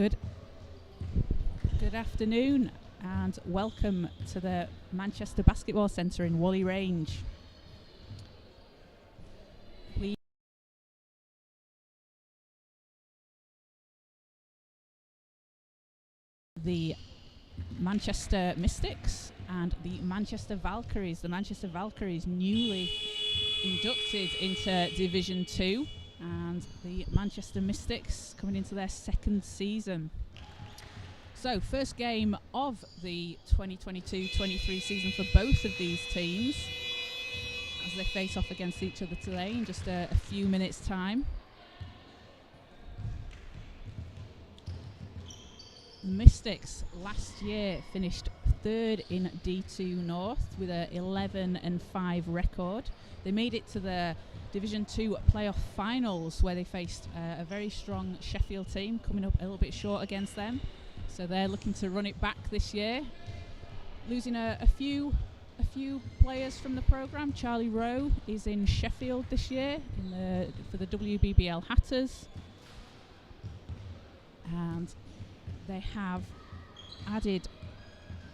Good afternoon and welcome to the Manchester Basketball Centre in Whalley Range. The Manchester Mystics and the Manchester Valkyries. The Manchester Valkyries newly inducted into Division 2 and the Manchester Mystics coming into their second season. So first game of the 2022-23 season for both of these teams as they face off against each other today in just a few minutes' time. The Mystics last year finished third in D2 North with a 11-5 record. They made it to the Division 2 playoff finals where they faced a very strong Sheffield team, coming up a little bit short against them. So they're looking to run it back this year. Losing a few players from the programme. Charlie Rowe is in Sheffield this year for the WNBL Hatters. And they have added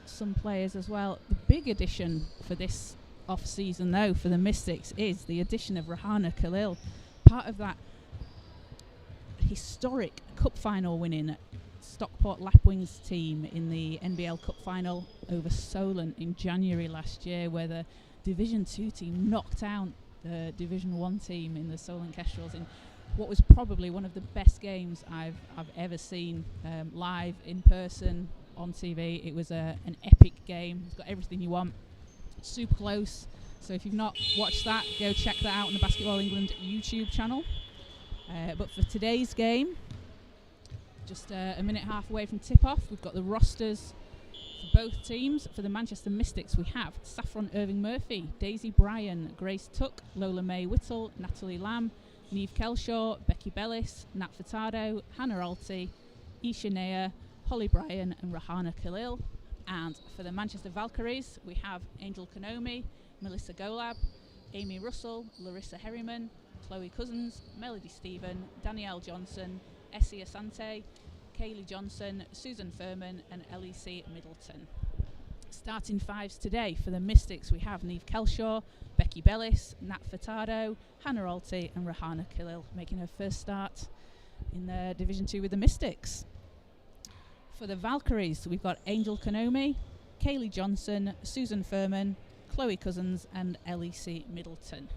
some players as well. The big addition for this off-season, though, for the Mystics is the addition of Rahana Khalil, part of that historic cup final winning Stockport Lapwings team in the NBL Cup final over Solent in January last year, where the Division 2 team knocked out the Division 1 team in the Solent Kestrels in what was probably one of the best games I've ever seen live, in person, on TV. It was an epic game. It's got everything you want. Super close. So if you've not watched that, go check that out on the Basketball England YouTube channel. But for today's game, just a minute and a half away from tip-off, we've got the rosters for both teams. For the Manchester Mystics, we have Saffron Irving-Murphy, Daisy Bryan, Grace Tuck, Lola May Whittle, Natalie Lamb, Neve Kelshaw, Becky Bellis, Nat Furtado, Hannah Alty, Isha Naya, Holly Bryan and Rahana Khalil. And for the Manchester Valkyries, we have Angel Konomi, Melissa Golab, Amy Russell, Larissa Herriman, Chloe Cousins, Melody Stephen, Danielle Johnson, Essie Asante, Kaylee Johnson, Susan Furman and LEC Middleton. Starting fives today for the Mystics, we have Neve Kelshaw, Becky Bellis, Nat Furtado, Hannah Alty and Rahana Khalil making her first start in the Division 2 with the Mystics. For the Valkyries, we've got Angel Konomi, Kaylee Johnson, Susan Furman, Chloe Cousins and LEC Middleton.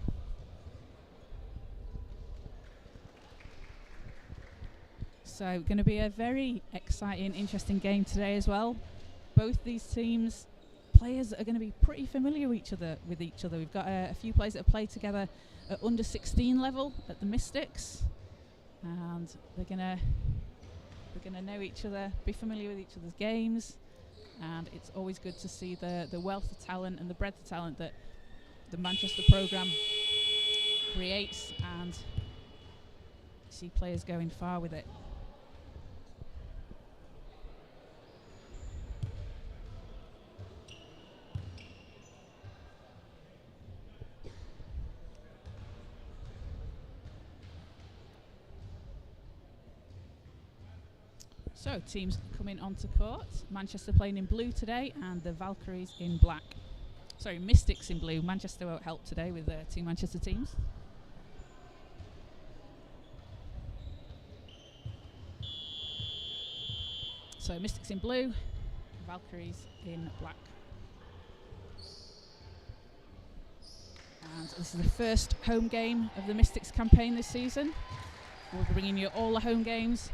So going to be a very exciting, interesting game today as well. Both these teams, players are going to be pretty familiar with each other. We've got a few players that have played together at under 16 level at the Mystics, and they're going to know each other, be familiar with each other's games, and it's always good to see the wealth of talent and the breadth of talent that the Manchester programme creates, and see players going far with it. So teams coming onto court. Manchester playing in blue today and the Valkyries in black. Sorry, Mystics in blue. Manchester won't help today with the two Manchester teams. So Mystics in blue, Valkyries in black. And this is the first home game of the Mystics campaign this season. We'll be bringing you all the home games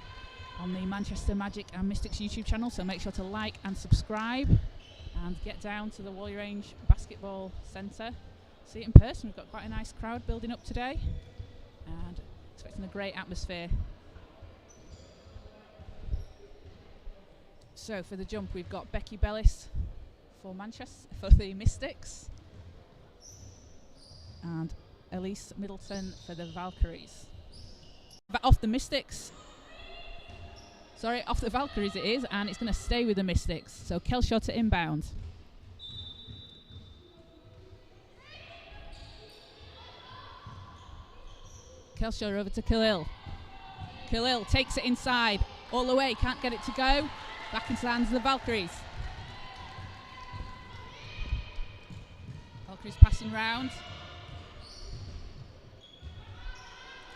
on the Manchester Magic and Mystics YouTube channel, so make sure to like and subscribe and get down to the Whalley Range Basketball Centre. See it in person. We've got quite a nice crowd building up today and expecting a great atmosphere. So for the jump, we've got Becky Bellis for the Mystics and Elise Middleton for the Valkyries. Off the Valkyries it is, and it's going to stay with the Mystics. So Kelshaw to inbound. Kelshaw over to Khalil. Khalil takes it inside. All the way, can't get it to go. Back into the hands of the Valkyries. Valkyries passing round.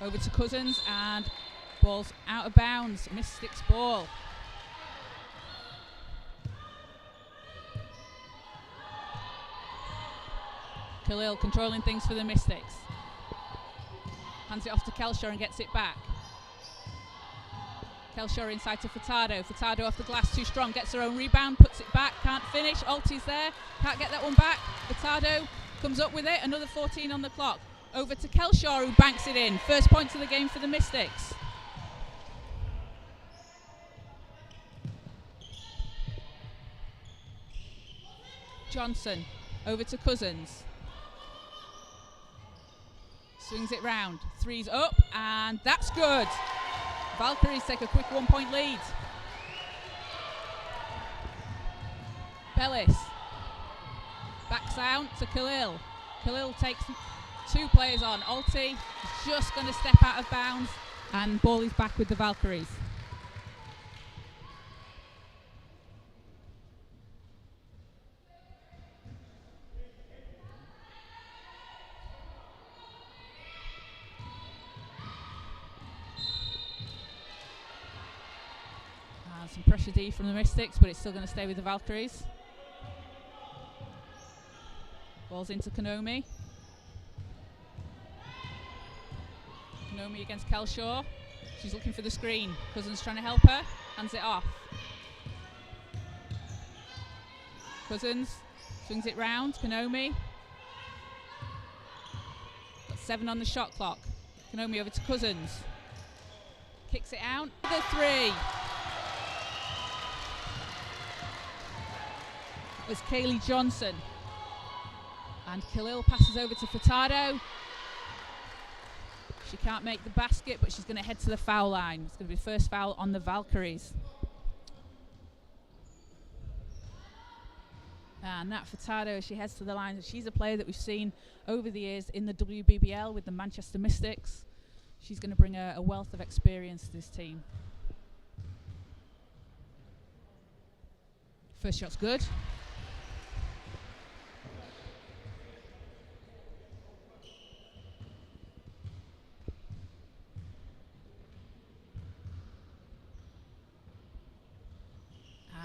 Over to Cousins, and ball's out of bounds. Mystics ball. Khalil controlling things for the Mystics. Hands it off to Kelshaw and gets it back. Kelshaw inside to Furtado. Furtado off the glass, too strong. Gets her own rebound, puts it back, can't finish. Alti's there, can't get that one back. Furtado comes up with it. Another 14 on the clock. Over to Kelshaw, who banks it in. First points of the game for the Mystics. Johnson over to Cousins. Swings it round. Three's up, and that's good. Valkyries take a quick 1-point lead. Bellis backs out to Khalil. Khalil takes 2 players on. Alti is just going to step out of bounds, and ball is back with the Valkyries. Some pressure D from the Mystics, but it's still going to stay with the Valkyries. Ball's into Konomi. Konomi against Kelshaw. She's looking for the screen. Cousins trying to help her. Hands it off. Cousins swings it round. Konomi. Got 7 on the shot clock. Konomi over to Cousins. Kicks it out. The 3. Was Kaylee Johnson, and Khalil passes over to Furtado. She can't make the basket, but she's going to head to the foul line. It's going to be the first foul on the Valkyries. And Nat Furtado, as she heads to the line, she's a player that we've seen over the years in the WBBL with the Manchester Mystics. She's going to bring a wealth of experience to this team. First shot's good.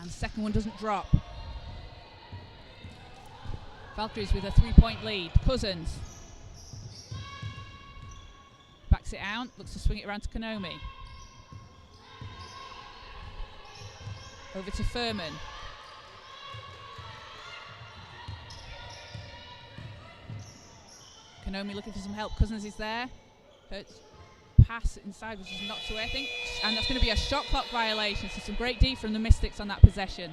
And second one doesn't drop. Valkyries with a 3-point lead. Cousins backs it out, looks to swing it around to Konomi. Over to Furman. Konomi looking for some help. Cousins is there. Her pass inside was just knocked away, I think. And that's going to be a shot clock violation. So some great D from the Mystics on that possession.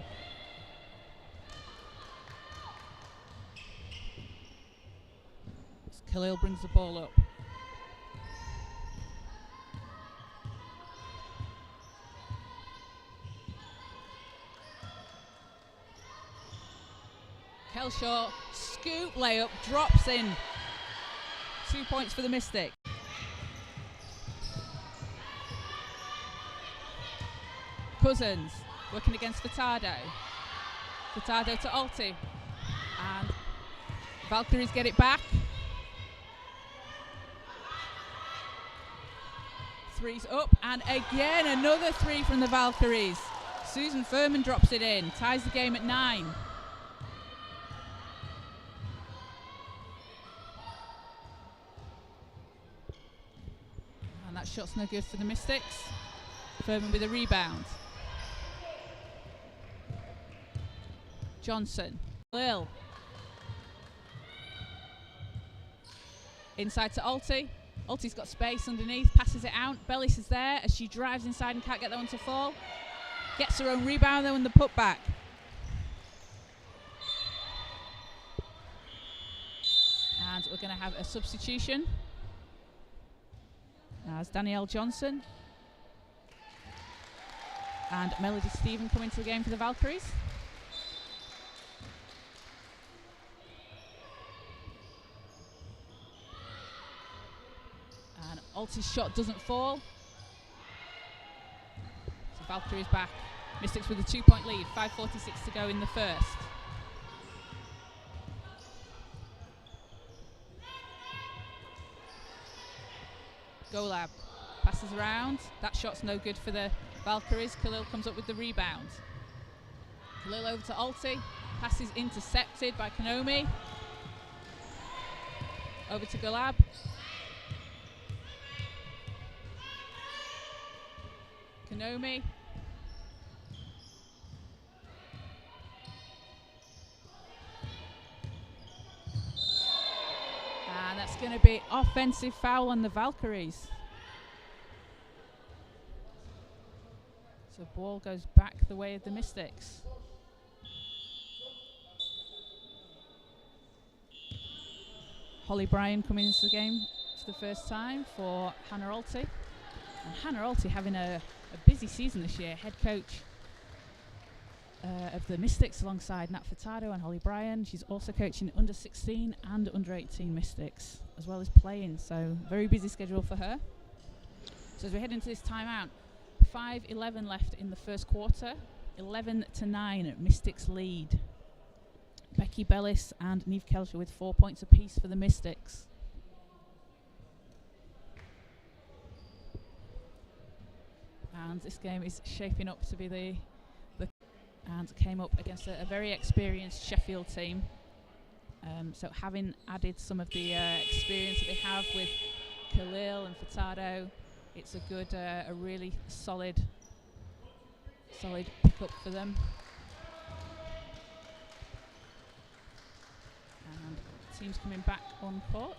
Khalil brings the ball up. Kelshaw, scoop layup, drops in. 2 points for the Mystics. Cousins working against Furtado. Furtado to Alti. And Valkyries get it back. Three's up, and again another 3 from the Valkyries. Susan Furman drops it in, ties the game at 9. And that shot's no good for the Mystics. Furman with a rebound. Johnson, Lil. Inside to Alti. Alti's got space underneath, passes it out. Bellis is there as she drives inside and can't get that one to fall. Gets her own rebound though in the putback. And we're going to have a substitution. As Danielle Johnson and Melody Stephen come into the game for the Valkyries. And Alti's shot doesn't fall. So Valkyries back. Mystics with a 2-point lead. 5:46 to go in the first. Golab passes around. That shot's no good for the Valkyries. Khalil comes up with the rebound. Khalil over to Alti. Pass is intercepted by Konomi. Over to Golab. Konomi. And that's going to be offensive foul on the Valkyries. So ball goes back the way of the Mystics. Holly Bryan coming into the game for the first time for Hannah Alti. And Hannah Alti having a busy season this year. Head coach of the Mystics alongside Nat Furtado and Holly Bryan. She's also coaching under 16 and under 18 Mystics, as well as playing. So very busy schedule for her. So as we head into this timeout, 5:11 left in the first quarter. 11-9 Mystics lead. Becky Bellis and Niamh Kelsher with 4 points apiece for the Mystics. And this game is shaping up to be the and came up against a very experienced Sheffield team. So having added some of the experience that they have with Khalil and Furtado, it's a really solid pickup for them. And teams coming back on court.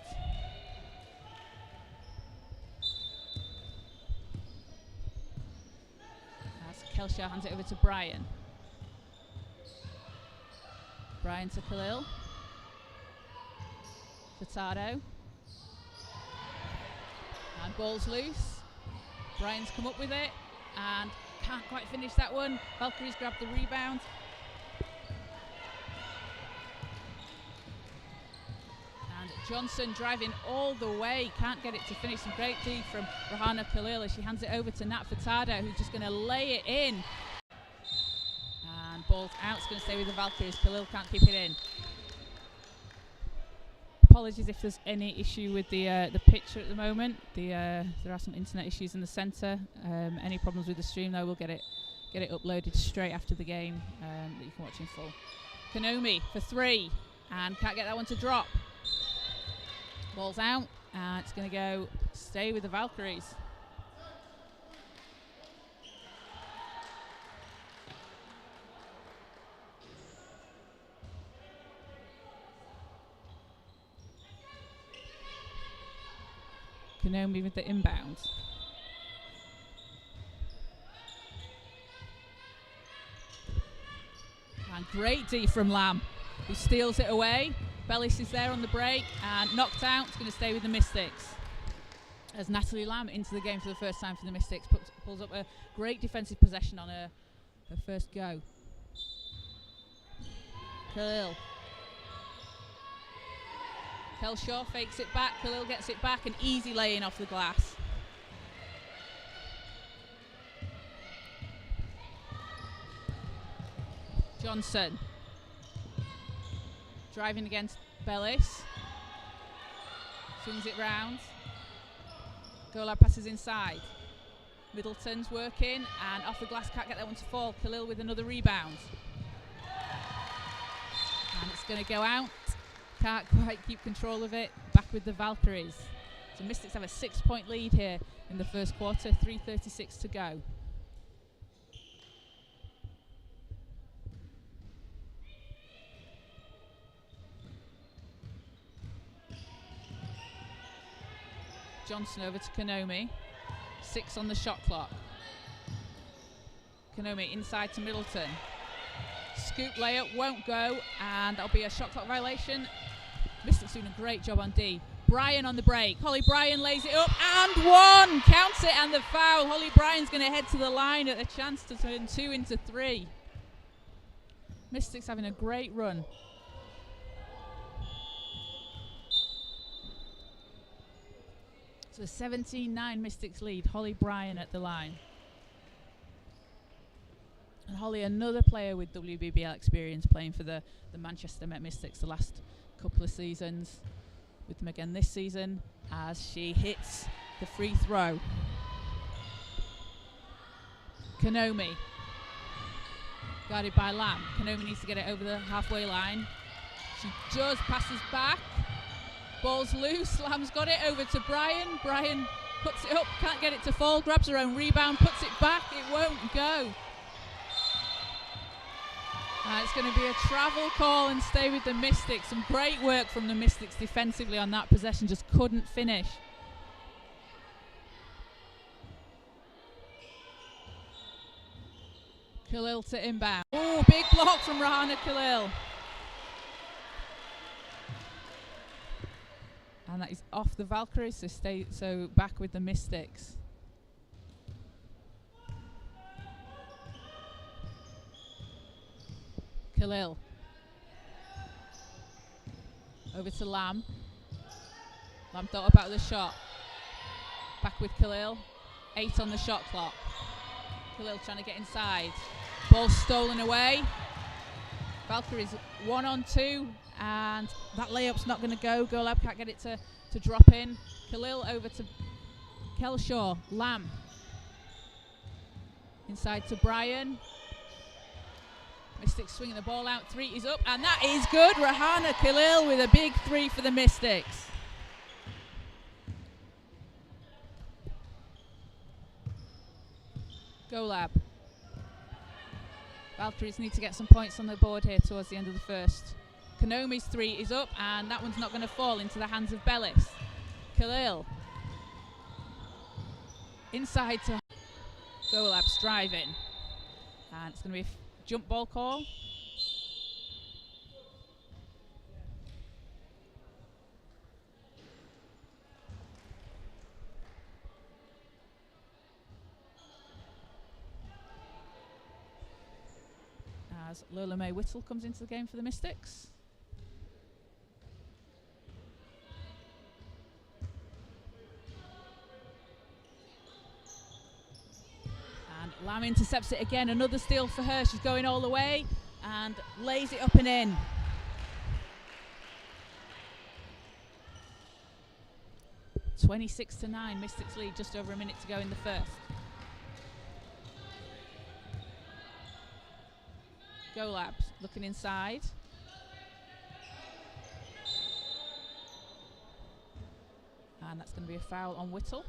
As Kelsher hands it over to Bryan. Bryan to Khalil. Furtado. And ball's loose. Bryan's come up with it and can't quite finish that one. Valkyries grab the rebound. And Johnson driving all the way, can't get it to finish. Some great D from Rahana Khalil as she hands it over to Nat Furtado, who's just going to lay it in. And ball's out, it's going to stay with the Valkyries. Khalil can't keep it in. Apologies if there's any issue with the picture at the moment. There are some internet issues in the centre. Any problems with the stream though, we'll get it uploaded straight after the game that you can watch in full. Konomi for 3 and can't get that one to drop. Ball's out and it's going to stay with the Valkyries. Konomi with the inbound. And great D from Lamb, who steals it away. Bellis is there on the break and knocked out. It's going to stay with the Mystics. As Natalie Lamb into the game for the first time for the Mystics, pulls up a great defensive possession on her first go. Khalil. Kelshaw fakes it back, Khalil gets it back, and easy laying off the glass. Johnson. Driving against Bellis. Swings it round. Golab passes inside. Middleton's working, and off the glass, can't get that one to fall. Khalil with another rebound. And it's going to go out. Can't quite keep control of it. Back with the Valkyries. So Mystics have a 6-point lead here in the first quarter. 3:36 to go. Johnson over to Konomi. 6 on the shot clock. Konomi inside to Middleton. Scoop layup won't go, and that'll be a shot clock violation. Mystics doing a great job on D. Bryan on the break. Holly Bryan lays it up and 1. Counts it and the foul. Holly Bryan's going to head to the line at a chance to turn 2 into 3. Mystics having a great run. So 17-9 Mystics lead. Holly Bryan at the line. And Holly, another player with WBBL experience, playing for the Manchester Met Mystics the last couple of seasons, with them again this season, as she hits the free throw. Konomi, guarded by Lamb. Konomi needs to get it over the halfway line. She does, passes back. Ball's loose, Lamb's got it over to Brian. Brian puts it up, can't get it to fall, grabs her own rebound, puts it back, it won't go. It's going to be a travel call and stay with the Mystics. Some great work from the Mystics defensively on that possession, just couldn't finish. Khalil to inbound. Oh, big block from Rahana Khalil. And that is off the Valkyries, so back with the Mystics. Khalil. Over to Lamb. Lamb thought about the shot. Back with Khalil. 8 on the shot clock. Khalil trying to get inside. Ball stolen away. Valkyries 1-on-2, and that layup's not going to go. Golab can't get it to drop in. Khalil over to Kelshaw. Lamb. Inside to Brian. Mystics swinging the ball out. 3 is up, and that is good. Rahana Khalil with a big 3 for the Mystics. Golab. Valkyries need to get some points on the board here towards the end of the first. Konomi's 3 is up, and that one's not going to fall into the hands of Bellis. Khalil. Inside to Golab's driving. And it's going to be a jump ball call. As Lola May Whittle comes into the game for the Mystics. And Lamb intercepts it again. Another steal for her. She's going all the way and lays it up and in. (26-9). Mystics lead, just over a minute to go in the first. Golab looking inside. And that's going to be a foul on Whittle.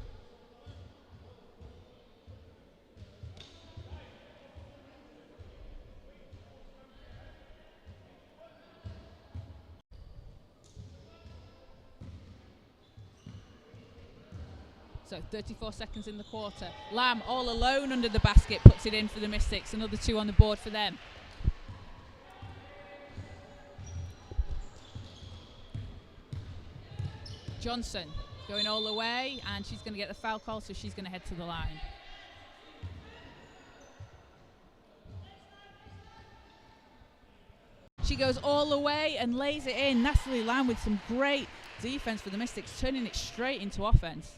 So 34 seconds in the quarter. Lamb all alone under the basket, puts it in for the Mystics. Another 2 on the board for them. Johnson going all the way, and she's going to get the foul call, so she's going to head to the line. She goes all the way and lays it in. Natalie Lamb with some great defense for the Mystics, turning it straight into offense.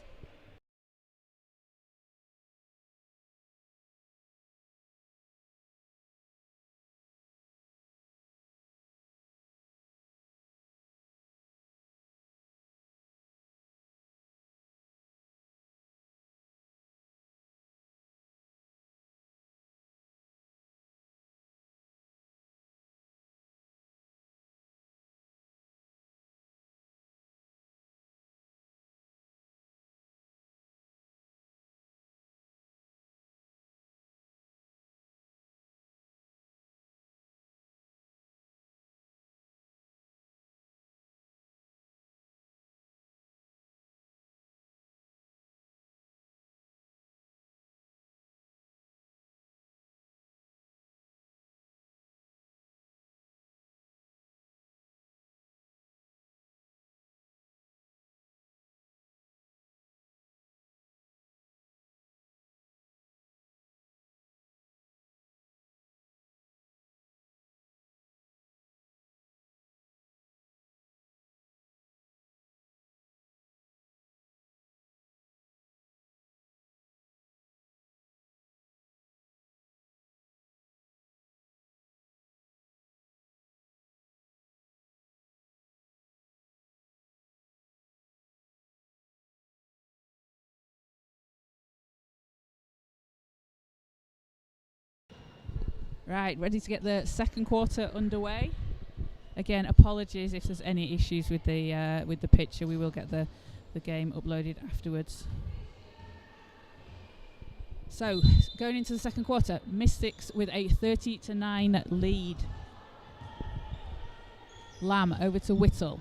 Right, ready to get the second quarter underway. Again, apologies if there's any issues with the picture. We will get the game uploaded afterwards. So, going into the second quarter, Mystics with a 30-9 lead. Lamb over to Whittle.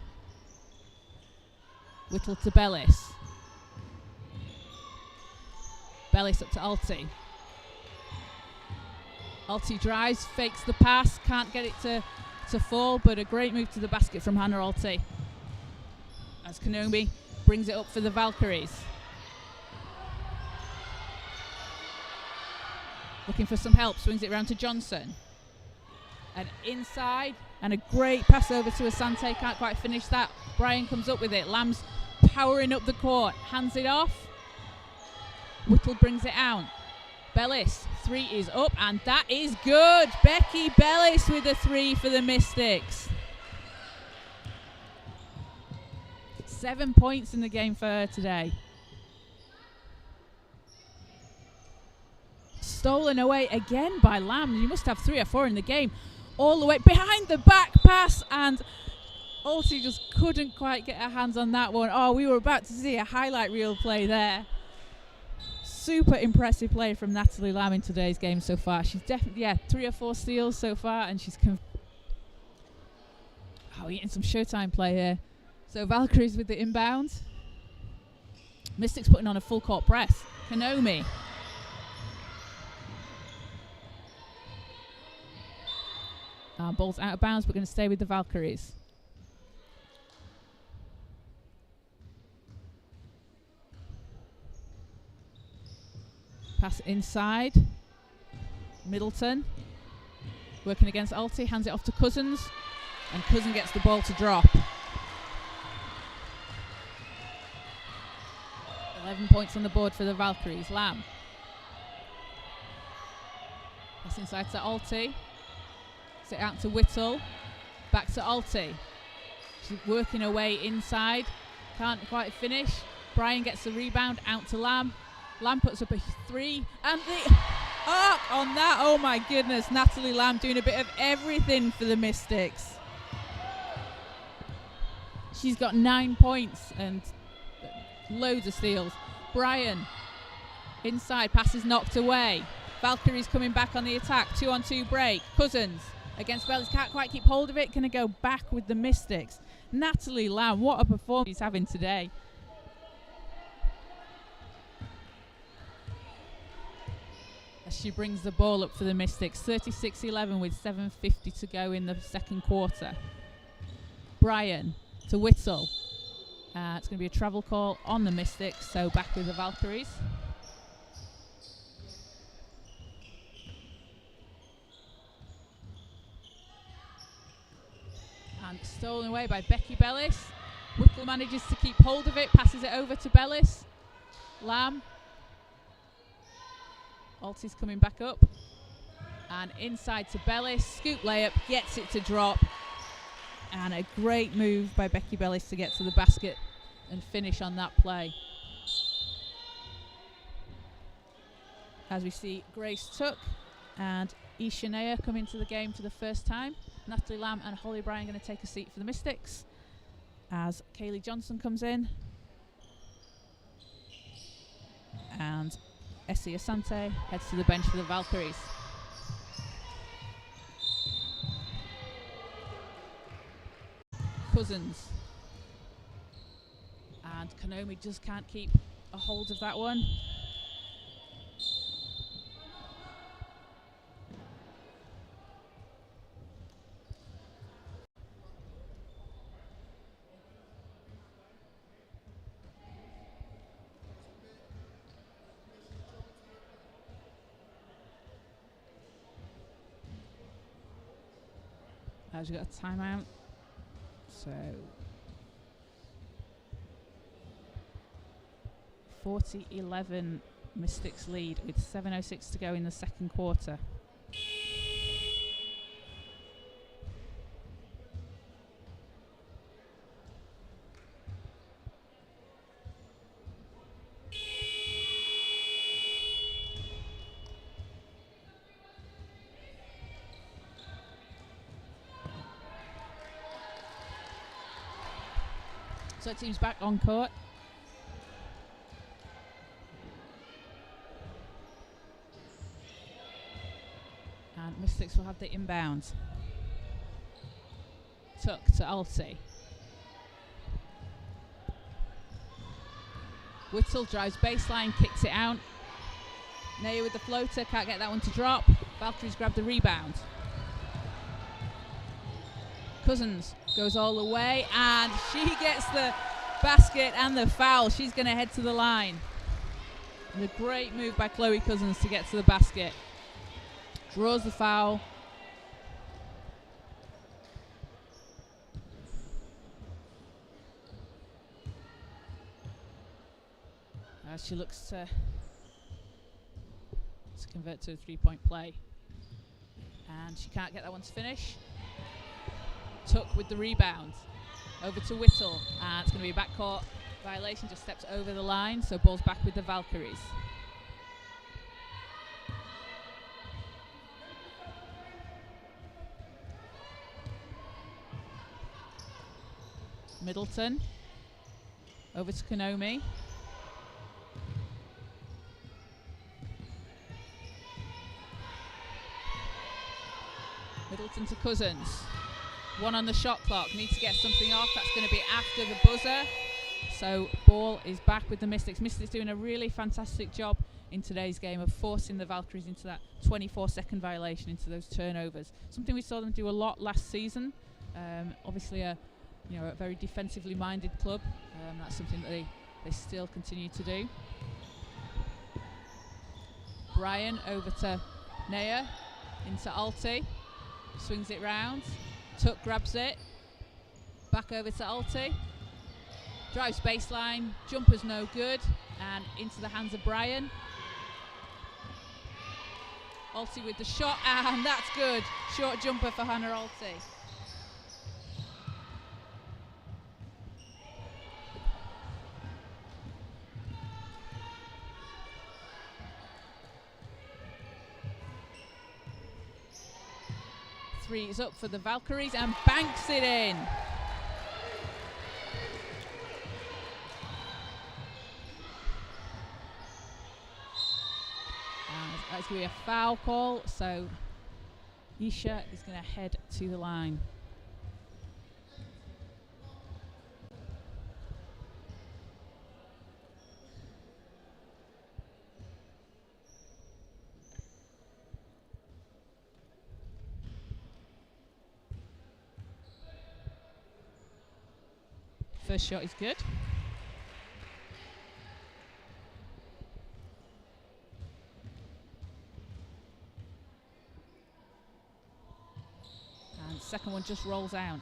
Whittle to Bellis. Bellis up to Alti. Alti drives, fakes the pass, can't get it to fall, but a great move to the basket from Hannah Alti. As Konomi brings it up for the Valkyries. Looking for some help, swings it round to Johnson. And inside, and a great pass over to Asante, can't quite finish that. Brian comes up with it, Lamb's powering up the court, hands it off. Whittle brings it out. Bellis, 3 is up, and that is good. Becky Bellis with a 3 for the Mystics. 7 points in the game for her today. Stolen away again by Lamb. You must have 3 or 4 in the game. All the way behind the back pass, and Alti just couldn't quite get her hands on that one. Oh, we were about to see a highlight reel play there. Super impressive play from Natalie Lamb in today's game so far. She's definitely, 3 or 4 steals so far, and she's getting some Showtime play here. So Valkyries with the inbound. Mystics putting on a full court press. Konomi. Ball's out of bounds, but going to stay with the Valkyries. Pass inside. Middleton. Working against Alti. Hands it off to Cousins. And Cousin gets the ball to drop. 11 points on the board for the Valkyries. Lamb. Pass inside to Alti. Sit out to Whittle. Back to Alti. She's working away inside. Can't quite finish. Brian gets the rebound. Out to Lamb. Lamb puts up a 3, and the arc on that. Oh my goodness, Natalie Lamb doing a bit of everything for the Mystics. She's got 9 points and loads of steals. Brian, inside, pass is knocked away. Valkyries coming back on the attack, 2-on-2 break. Cousins against Bellis, can't quite keep hold of it, gonna go back with the Mystics. Natalie Lamb, what a performance he's having today. As she brings the ball up for the Mystics. 36-11 with 7:50 to go in the second quarter. Brian to Whittle. It's going to be a travel call on the Mystics, so back with the Valkyries. And stolen away by Becky Bellis. Whittle manages to keep hold of it, passes it over to Bellis. Lamb. Alti's coming back up. And inside to Bellis. Scoop layup, gets it to drop. And a great move by Becky Bellis to get to the basket and finish on that play. As we see Grace Tuck and Ishanea come into the game for the first time. Natalie Lamb and Holly Bryan going to take a seat for the Mystics as Kaylee Johnson comes in. And Essie Asante heads to the bench for the Valkyries. Cousins. And Konomi just can't keep a hold of that one. As you got a timeout. So 40-11 Mystics lead with 7:06 to go in the second quarter. So team's back on court. And Mystics will have the inbound. Tuck to Alti. Whittle drives baseline, kicks it out. Naya with the floater, can't get that one to drop. Valkyries grab the rebound. Cousins goes all the way, and she gets the basket and the foul. She's going to head to the line. And a great move by Chloe Cousins to get to the basket. Draws the foul. As she looks to convert to a three-point play. And she can't get that one to finish. Tuck with the rebound. Over to Whittle. And it's going to be a backcourt violation. Just steps over the line. So ball's back with the Valkyries. Middleton. Over to Konomi. Middleton to Cousins. One on the shot clock. Needs to get something off. That's going to be after the buzzer. So ball is back with the Mystics. Mystics doing a really fantastic job in today's game of forcing the Valkyries into that 24-second violation, into those turnovers. Something we saw them do a lot last season. Obviously a very defensively minded club. That's something that they still continue to do. Brian over to Naya. Into Alti. Swings it round. Tuck grabs it. Back over to Alti. Drives baseline. Jumper's no good. And into the hands of Brian. Alti with the shot. And that's good. Short jumper for Hannah Alti. Three is up for the Valkyries and banks it in. That's going to be a foul call, so Isha is going to head to the line. First shot is good. And second one just rolls out.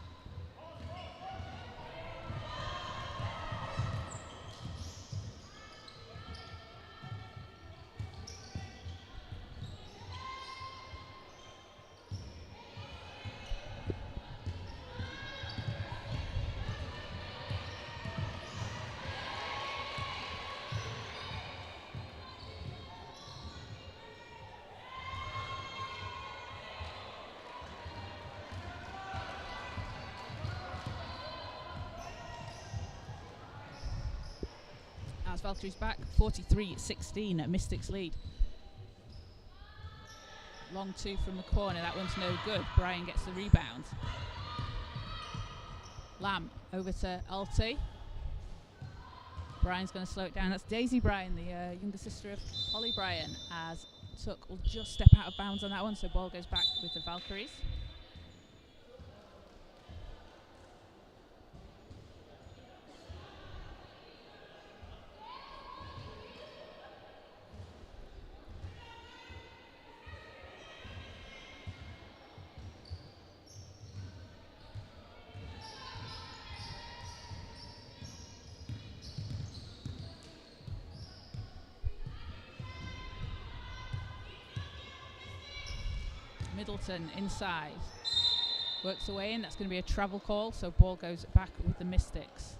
As Valkyries back, 43-16 at Mystics lead. Long two from the corner, that one's no good. Brian gets the rebound. Lamb over to Alti. Brian's going to slow it down. That's Daisy Bryan, the younger sister of Holly Bryan, as Tuck will just step out of bounds on that one, so ball goes back with the Valkyries. Middleton inside. Works away in. That's going to be a travel call, so ball goes back with the Mystics.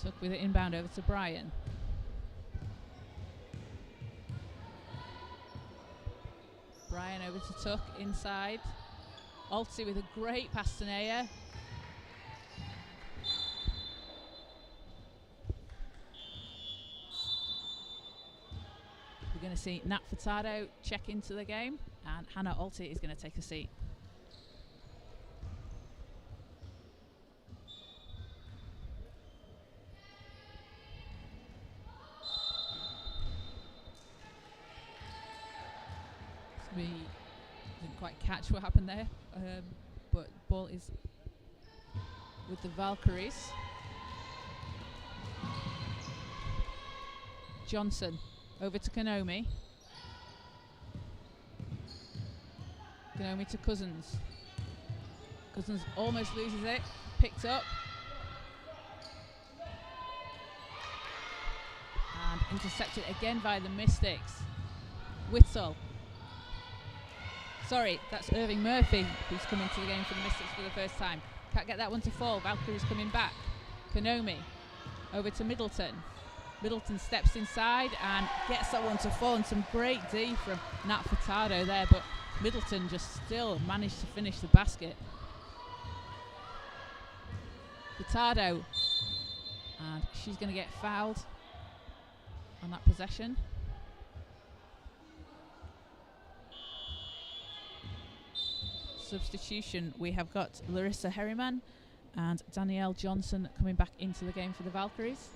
Tuck with it inbound over to Brian. Bryan over to Tuck inside. Alti with a great pass to Naya. We're going to see Nat Furtado check into the game, and Hannah Alti is going to take a seat. We didn't quite catch what happened there, but ball is with the Valkyries. Johnson over to Konomi. Konomi to Cousins. Cousins almost loses it. Picked up. And intercepted again by the Mystics. Whittle. Sorry, that's Irving Murphy who's coming to the game for the Mystics for the first time. Can't get that one to fall. Valkyrie's coming back. Konomi over to Middleton. Middleton steps inside and gets that one to fall, and some great D from Nat Furtado there, but Middleton just still managed to finish the basket. Furtado, and she's going to get fouled on that possession. Substitution, we have got Larissa Herriman and Danielle Johnson coming back into the game for the Valkyries.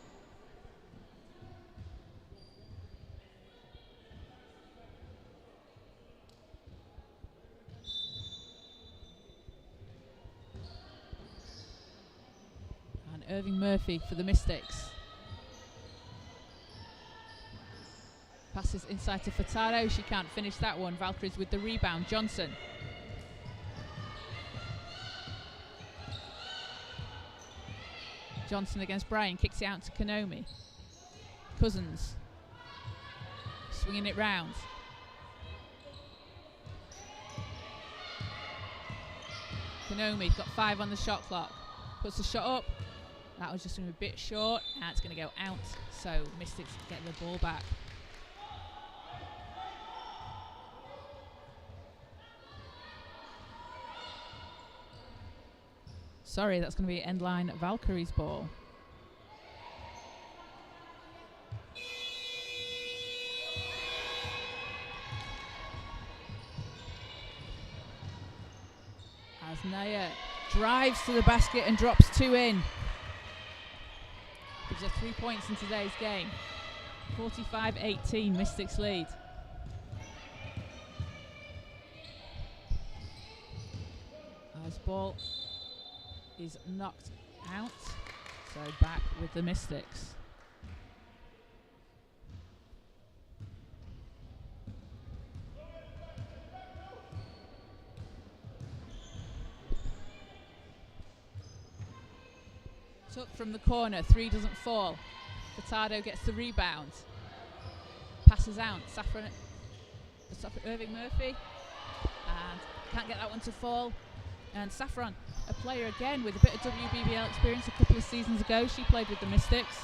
And Irving Murphy for the Mystics. Passes inside to Furtado, she can't finish that one. Valkyries with the rebound, Johnson. Johnson against Bryan, kicks it out to Konomi. Cousins. Swinging it round. Konomi's got 5 on the shot clock. Puts the shot up. That was just a bit short. And it's going to go out. So Mystics get the ball back. Sorry, that's going to be end line Valkyries ball. As Naya drives to the basket and drops 2 in. Gives her 3 points in today's game. 45-18, Mystics lead. As ball is knocked out, so back with the Mystics. Took from the corner, 3 doesn't fall. Furtado gets the rebound. Passes out, Irving Murphy, and can't get that one to fall. And Saffron, a player again with a bit of WBBL experience a couple of seasons ago. She played with the Mystics.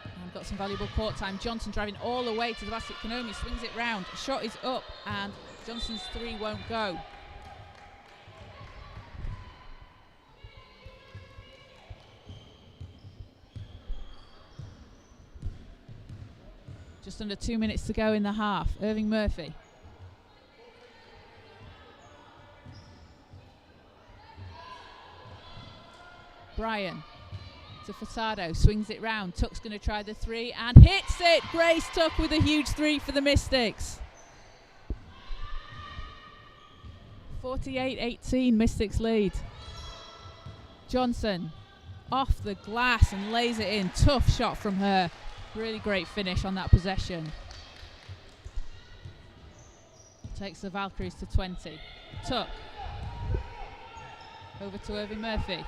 And got some valuable court time. Johnson driving all the way to the basket. Konomi swings it round. Shot is up and Johnson's 3 won't go. Just under 2 minutes to go in the half. Irving Murphy. Bryan to Furtado, swings it round. Tuck's going to try the 3 and hits it. Grace Tuck with a huge 3 for the Mystics. 48-18, Mystics lead. Johnson off the glass and lays it in. Tough shot from her. Really great finish on that possession. Takes the Valkyries to 20. Tuck over to Irving Murphy.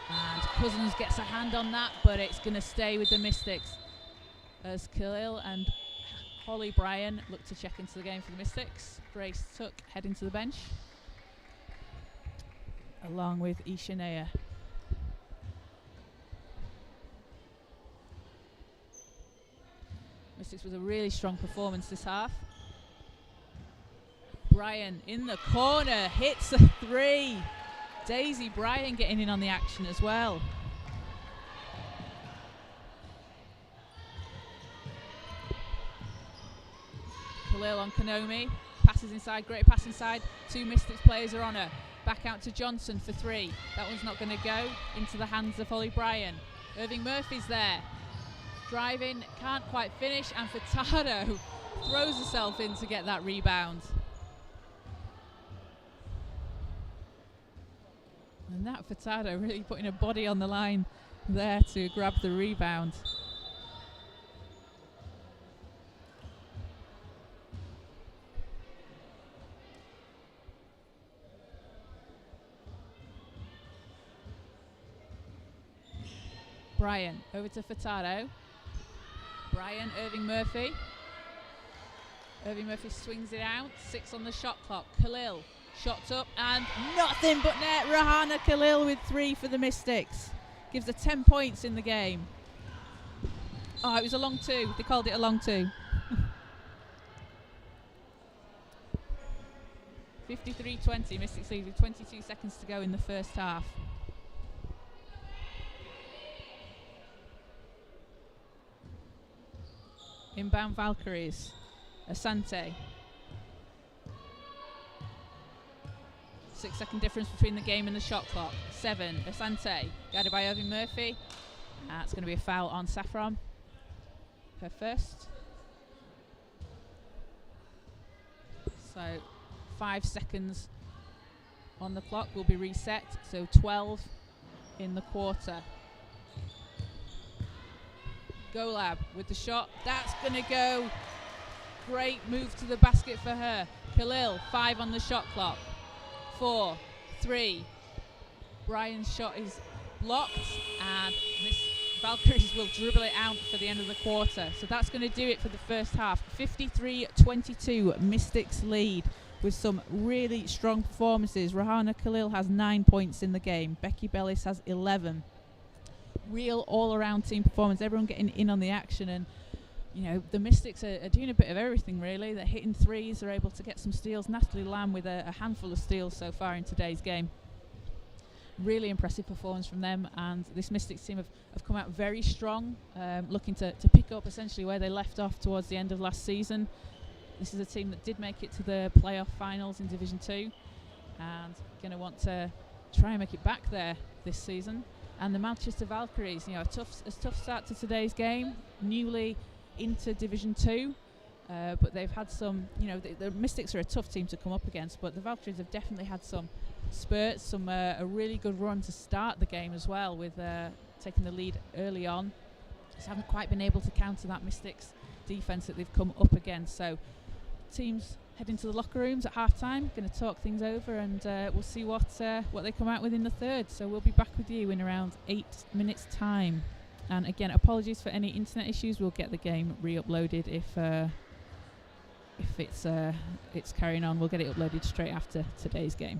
And Cousins gets a hand on that, but it's going to stay with the Mystics as Khalil and Holly Bryan look to check into the game for the Mystics. Grace Tuck heading to the bench, along with Ishanea. Mystics with a really strong performance this half. Bryan in the corner, hits a 3. Daisy Bryan getting in on the action as well. Khalil on Konomi, passes inside, great pass inside. 2 Mystics players are on her. Back out to Johnson for 3. That one's not going to go into the hands of Holly Bryan. Irving Murphy's there. Driving, can't quite finish, and Furtado throws herself in to get that rebound. And that Furtado really putting her body on the line there to grab the rebound. Bryan over to Furtado. Bryan, Irving Murphy. Irving Murphy swings it out. 6 on the shot clock. Khalil, shots up and nothing but net. Rahana Khalil with 3 for the Mystics. Gives her 10 points in the game. Oh, it was a long 2. They called it a long 2. 53-20. Mystics lead with 22 seconds to go in the first half. Inbound Valkyries. Asante. 6-second difference between the game and the shot clock. 7. Asante. Guided by Irving Murphy. That's going to be a foul on Saffron. Her first. So 5 seconds on the clock will be reset. So 12 in the quarter. Golab with the shot. That's going to go. Great move to the basket for her. Khalil, 5 on the shot clock. 4, 3. Bryan's shot is blocked, and Miss Valkyries will dribble it out for the end of the quarter. So that's going to do it for the first half. 53-22, Mystics lead with some really strong performances. Rahana Khalil has 9 points in the game. Becky Bellis has 11. Real all-around team performance. Everyone getting in on the action, and you know the Mystics are doing a bit of everything really. They're hitting threes. They're able to get some steals. Natalie Lamb with a handful of steals so far in today's game. Really impressive performance from them, and this Mystics team have come out very strong, looking to pick up essentially where they left off towards the end of last season. This is a team that did make it to the playoff finals in Division 2 and going to want to try and make it back there this season. And the Manchester Valkyries, you know, a tough start to today's game, newly into Division 2, but they've had some, you know, the Mystics are a tough team to come up against, but the Valkyries have definitely had some spurts, a really good run to start the game as well, with taking the lead early on. Just haven't quite been able to counter that Mystics defense that they've come up against. So teams head into the locker rooms at half time, going to talk things over, and we'll see what they come out with in the third. So we'll be back with you in around 8 minutes time. And again, apologies for any internet issues. We'll get the game re-uploaded if it's carrying on. We'll get it uploaded straight after today's game.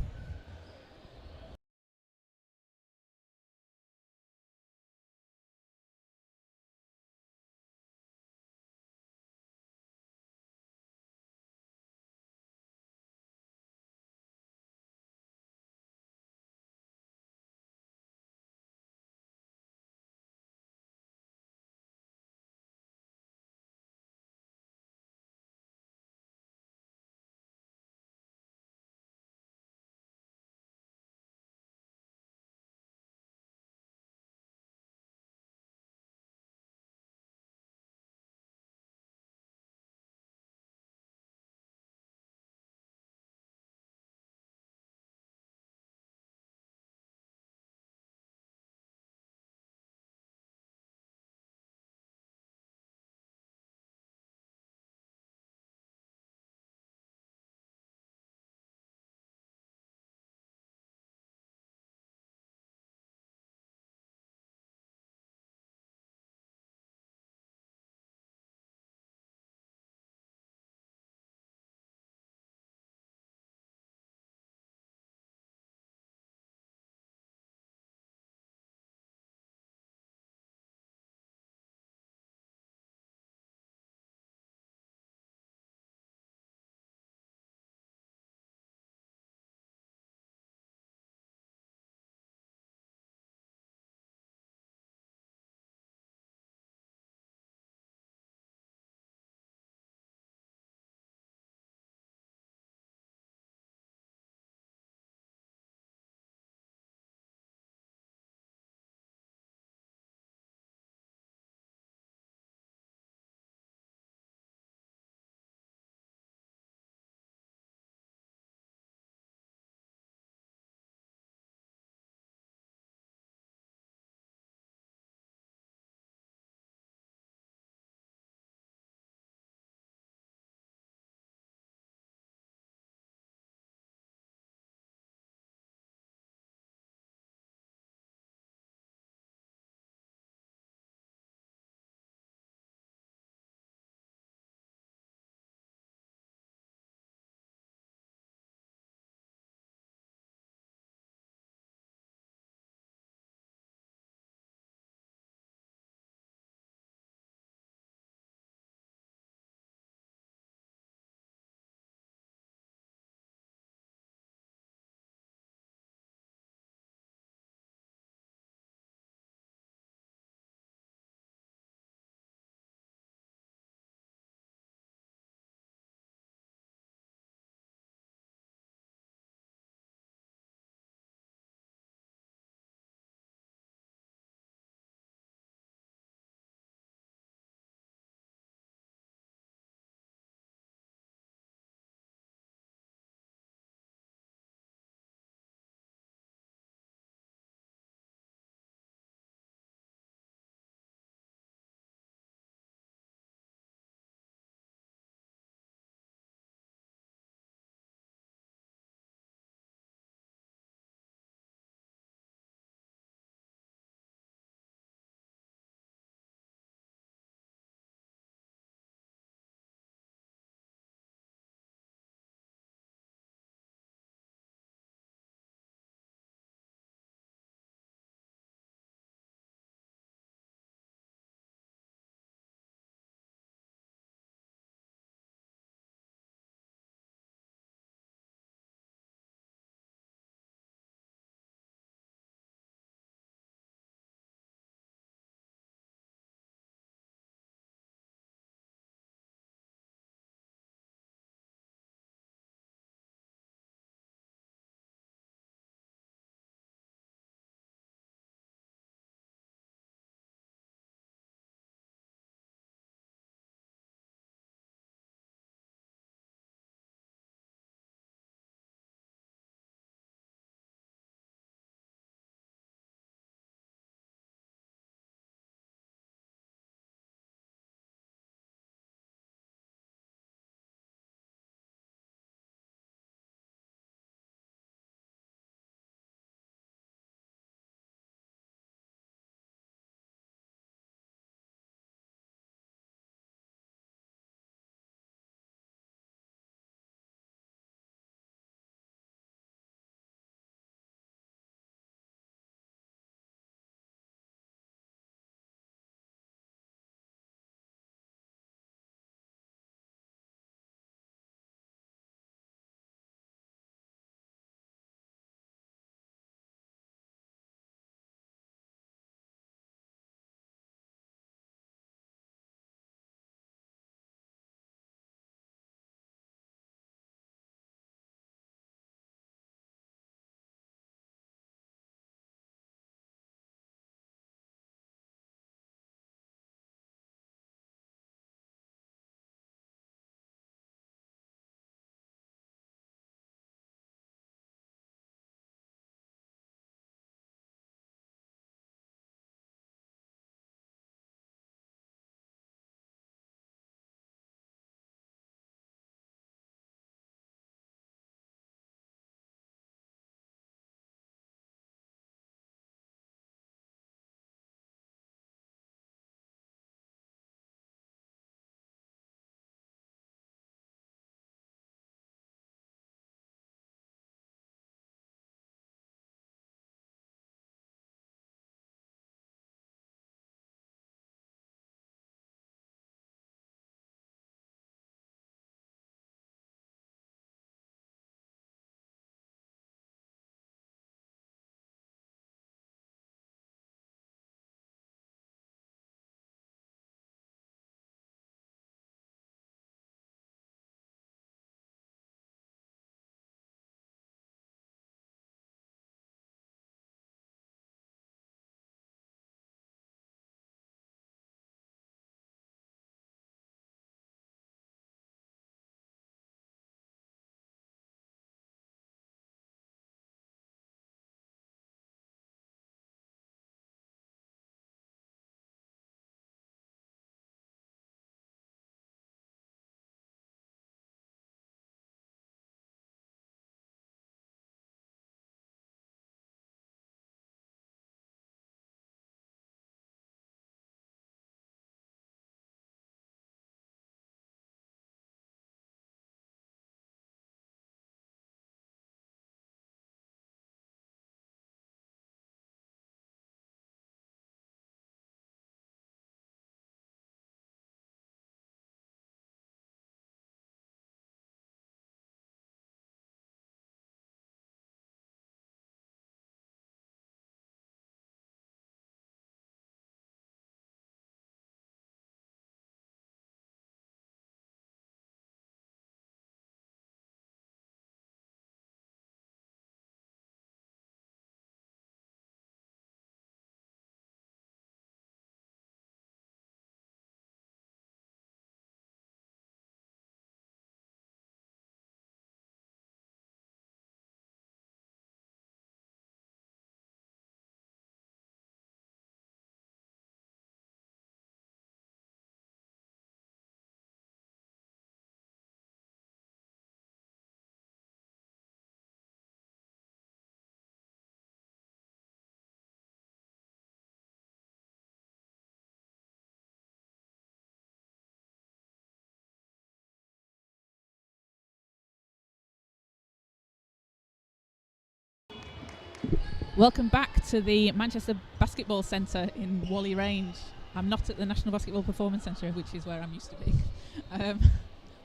Welcome back to the Manchester Basketball Centre in Whalley Range. I'm not at the National Basketball Performance Centre, which is where I'm used to being.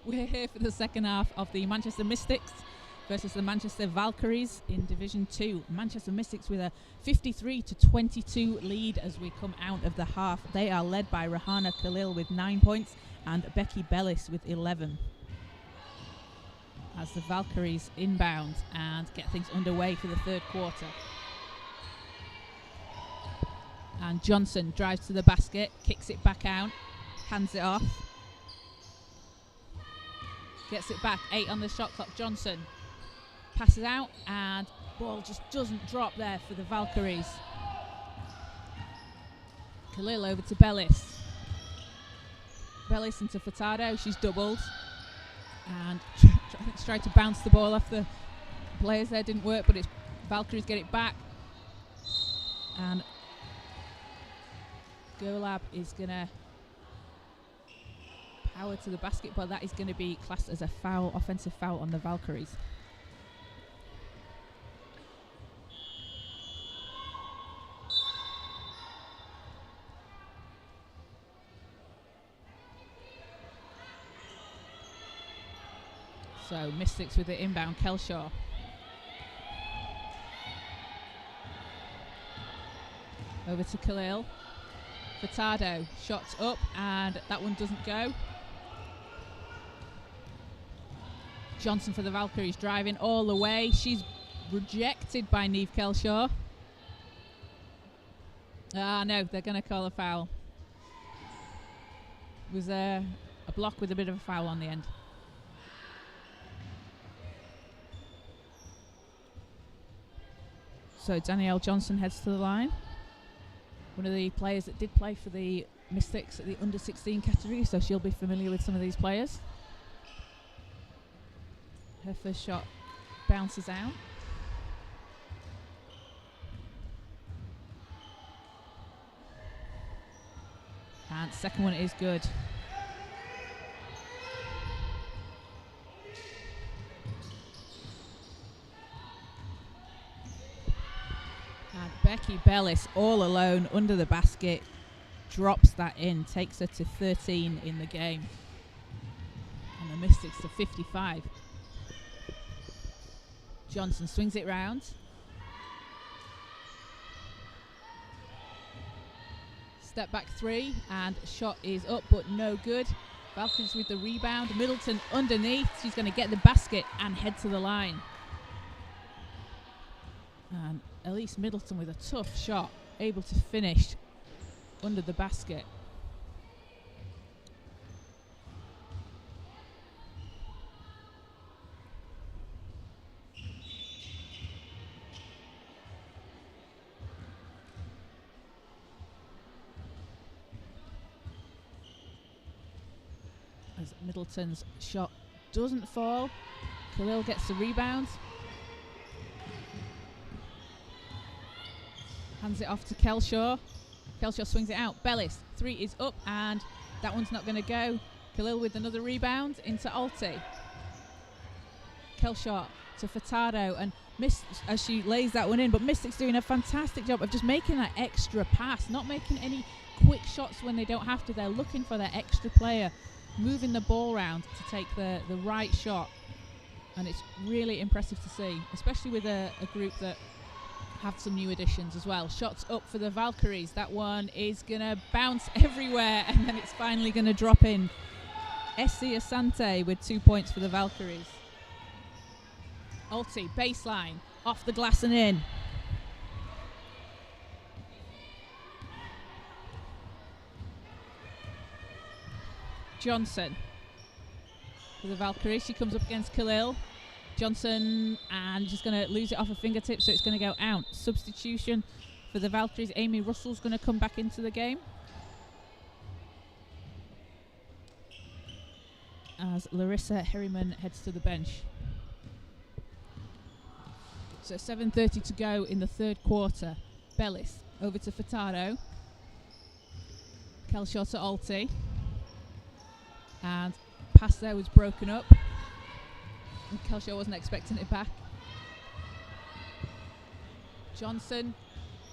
We're here for the second half of the Manchester Mystics versus the Manchester Valkyries in Division 2. Manchester Mystics with a 53-22 lead as we come out of the half. They are led by Rahana Khalil with 9 points and Becky Bellis with 11. As the Valkyries inbound and get things underway for the third quarter. And Johnson drives to the basket, kicks it back out, hands it off. Gets it back, 8 on the shot clock. Johnson passes out and ball just doesn't drop there for the Valkyries. Khalil over to Bellis. Bellis into Furtado, she's doubled. And tried to bounce the ball off the players there, didn't work, but it's Valkyries get it back. And Golab is going to power to the basket, but that is going to be classed as a foul, offensive foul on the Valkyries. So Mystics with the inbound, Kelshaw. Over to Khalil. Furtado, shots up, and that one doesn't go. Johnson for the Valkyries, driving all the way. She's rejected by Niamh Kelshaw. No, they're going to call a foul. It was a block with a bit of a foul on the end. So Danielle Johnson heads to the line. One of the players that did play for the Mystics at the under-16 category, so she'll be familiar with some of these players. Her first shot bounces out. And second one is good. And Becky Bellis, all alone under the basket, drops that in, takes her to 13 in the game. And the Mystics to 55. Johnson swings it round. Step back three, and shot is up, but no good. Valkyries with the rebound. Middleton underneath. She's going to get the basket and head to the line. And Elise Middleton with a tough shot, able to finish under the basket. As Middleton's shot doesn't fall, Khalil gets the rebound. Hands it off to Kelshaw. Kelshaw swings it out. Bellis, three is up, and that one's not going to go. Khalil with another rebound into Alti. Kelshaw to Furtado, and missed as she lays that one in, but Mystic's doing a fantastic job of just making that extra pass, not making any quick shots when they don't have to. They're looking for that extra player, moving the ball around to take the right shot, and it's really impressive to see, especially with a group that have some new additions as well. Shots up for the Valkyries. That one is going to bounce everywhere, and then it's finally going to drop in. Essie Asante with 2 points for the Valkyries. Alti, baseline, off the glass and in. Johnson for the Valkyries. She comes up against Khalil. Johnson, and just going to lose it off her fingertips, so it's going to go out. Substitution for the Valkyries. Amy Russell's going to come back into the game as Larissa Herriman heads to the bench. So 7:30 to go in the third quarter. Bellis over to Furtado. Kelshaw to Alti. And pass there was broken up. And Kelshaw wasn't expecting it back. Johnson,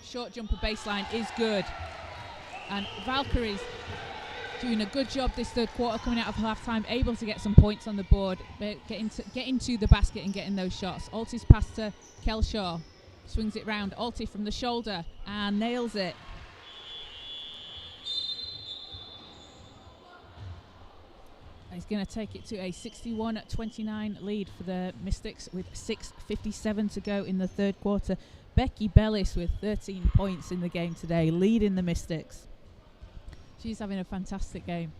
short jumper baseline is good. And Valkyries doing a good job this third quarter, coming out of half-time, able to get some points on the board, get into the basket and getting those shots. Alti's pass to Kelshaw, swings it round. Alti from the shoulder and nails it. He's going to take it to a 61-29 lead for the Mystics with 6:57 to go in the third quarter. Becky Bellis with 13 points in the game today, leading the Mystics. She's having a fantastic game.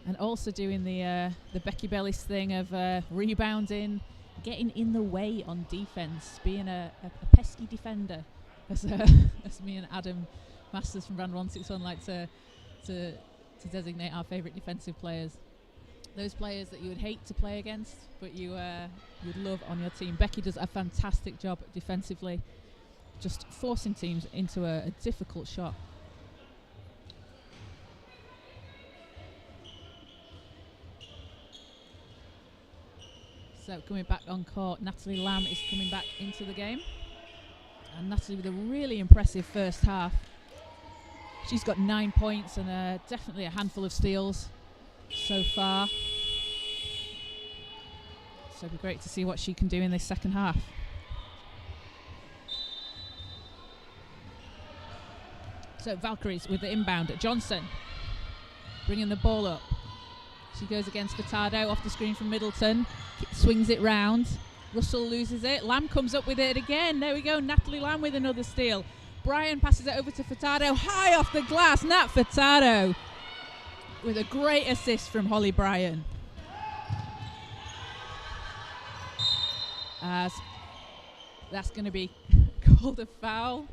And also doing the Becky Bellis thing of rebounding, getting in the way on defense, being a pesky defender, as me and Adam Masters from Brand 161 like to designate our favourite defensive players. Those players that you would hate to play against, but you'd love on your team. Becky does a fantastic job defensively, just forcing teams into a difficult shot. So coming back on court, Natalie Lamb is coming back into the game. And Natalie with a really impressive first half. She's got 9 points and definitely a handful of steals so far. So it'll be great to see what she can do in this second half. So Valkyries with the inbound at Johnson, bringing the ball up. She goes against Furtado off the screen from Middleton, swings it round. Russell loses it. Lamb comes up with it again. There we go. Natalie Lamb with another steal. Bryan passes it over to Furtado, high off the glass. Nat Furtado with a great assist from Holly Bryan. As that's going to be called a foul.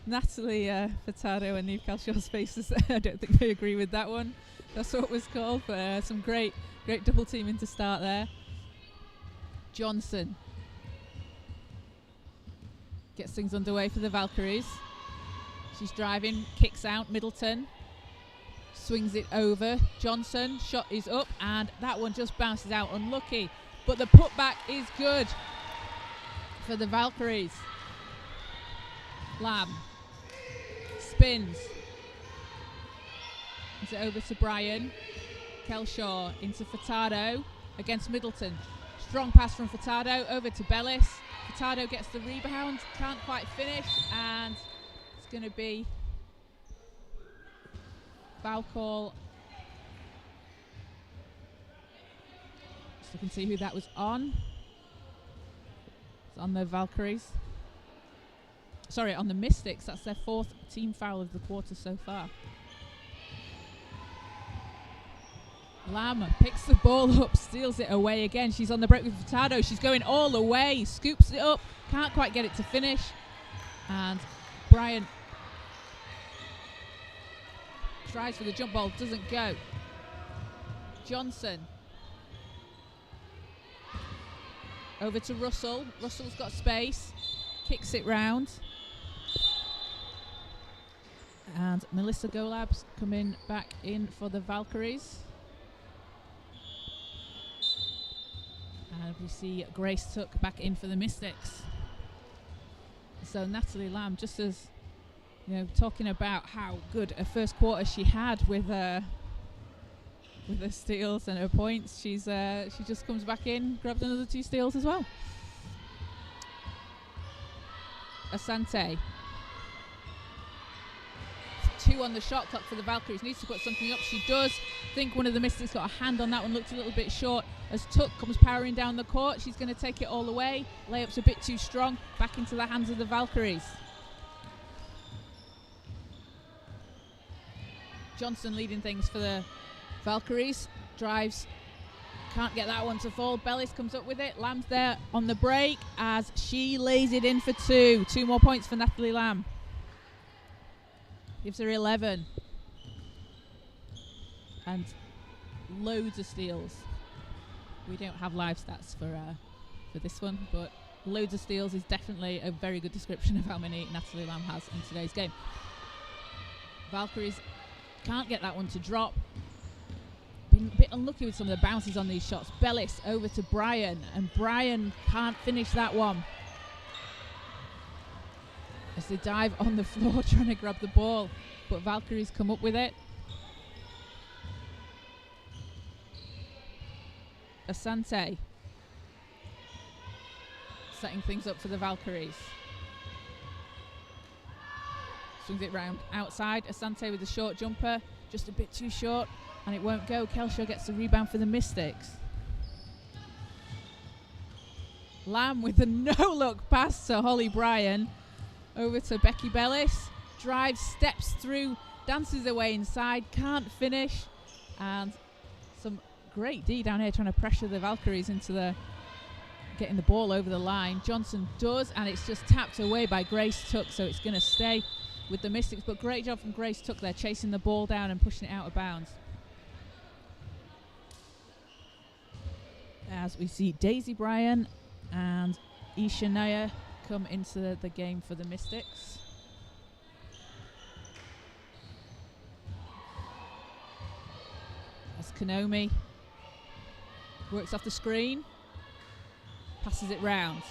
Natalie Furtado and Neve Calshaw's faces. I don't think they agree with that one. That's what it was called, but some great double teaming to start there. Johnson gets things underway for the Valkyries. She's driving, kicks out. Middleton swings it over. Johnson, shot is up, and that one just bounces out. Unlucky, but the putback is good for the Valkyries. Lamb spins. Is it over to Bryan? Kelshaw into Furtado against Middleton. Strong pass from Furtado over to Bellis. Furtado gets the rebound, can't quite finish, and it's going to be foul call. Just looking to see who that was on. It's on the Valkyries. Sorry, on the Mystics. That's their fourth team foul of the quarter so far. Lamb picks the ball up, steals it away again. She's on the break with Furtado. She's going all the way, scoops it up, can't quite get it to finish. And Bryan tries for the jump ball, doesn't go. Johnson over to Russell. Russell's got space, kicks it round. And Melissa Golab's coming back in for the Valkyries. And we see Grace Tuck back in for the Mystics. So Natalie Lamb, just as talking about how good a first quarter she had with her steals and her points, she just comes back in, grabbed another 2 steals as well. Asante. 2 on the shot clock for the Valkyries. Needs to put something up. She does. I think one of the Mystics got a hand on that one. Looked a little bit short as Tuck comes powering down the court. She's going to take it all away. Layup's a bit too strong. Back into the hands of the Valkyries. Johnson leading things for the Valkyries. Drives. Can't get that one to fall. Bellis comes up with it. Lamb's there on the break as she lays it in for 2. 2 more points for Natalie Lamb. Gives her 11. And loads of steals. We don't have live stats for this one, but loads of steals is definitely a very good description of how many Natalie Lamb has in today's game. Valkyries can't get that one to drop. been a bit unlucky with some of the bounces on these shots. Bellis over to Bryan, and Bryan can't finish that one. As they dive on the floor trying to grab the ball, but Valkyries come up with it. Asante setting things up for the Valkyries. Swings it round outside. Asante with the short jumper, just a bit too short, and it won't go. Kelshaw gets the rebound for the Mystics. Lamb with the no-look pass to Holly Bryan. Over to Becky Bellis. Drives, steps through, dances away inside, can't finish. And some great D down here trying to pressure the Valkyries into getting the ball over the line. Johnson does, and it's just tapped away by Grace Tuck, so it's going to stay with the Mystics. But great job from Grace Tuck there, chasing the ball down and pushing it out of bounds. As we see Daisy Bryan and Isha Naya come into the game for the Mystics. As Konomi works off the screen, passes it round.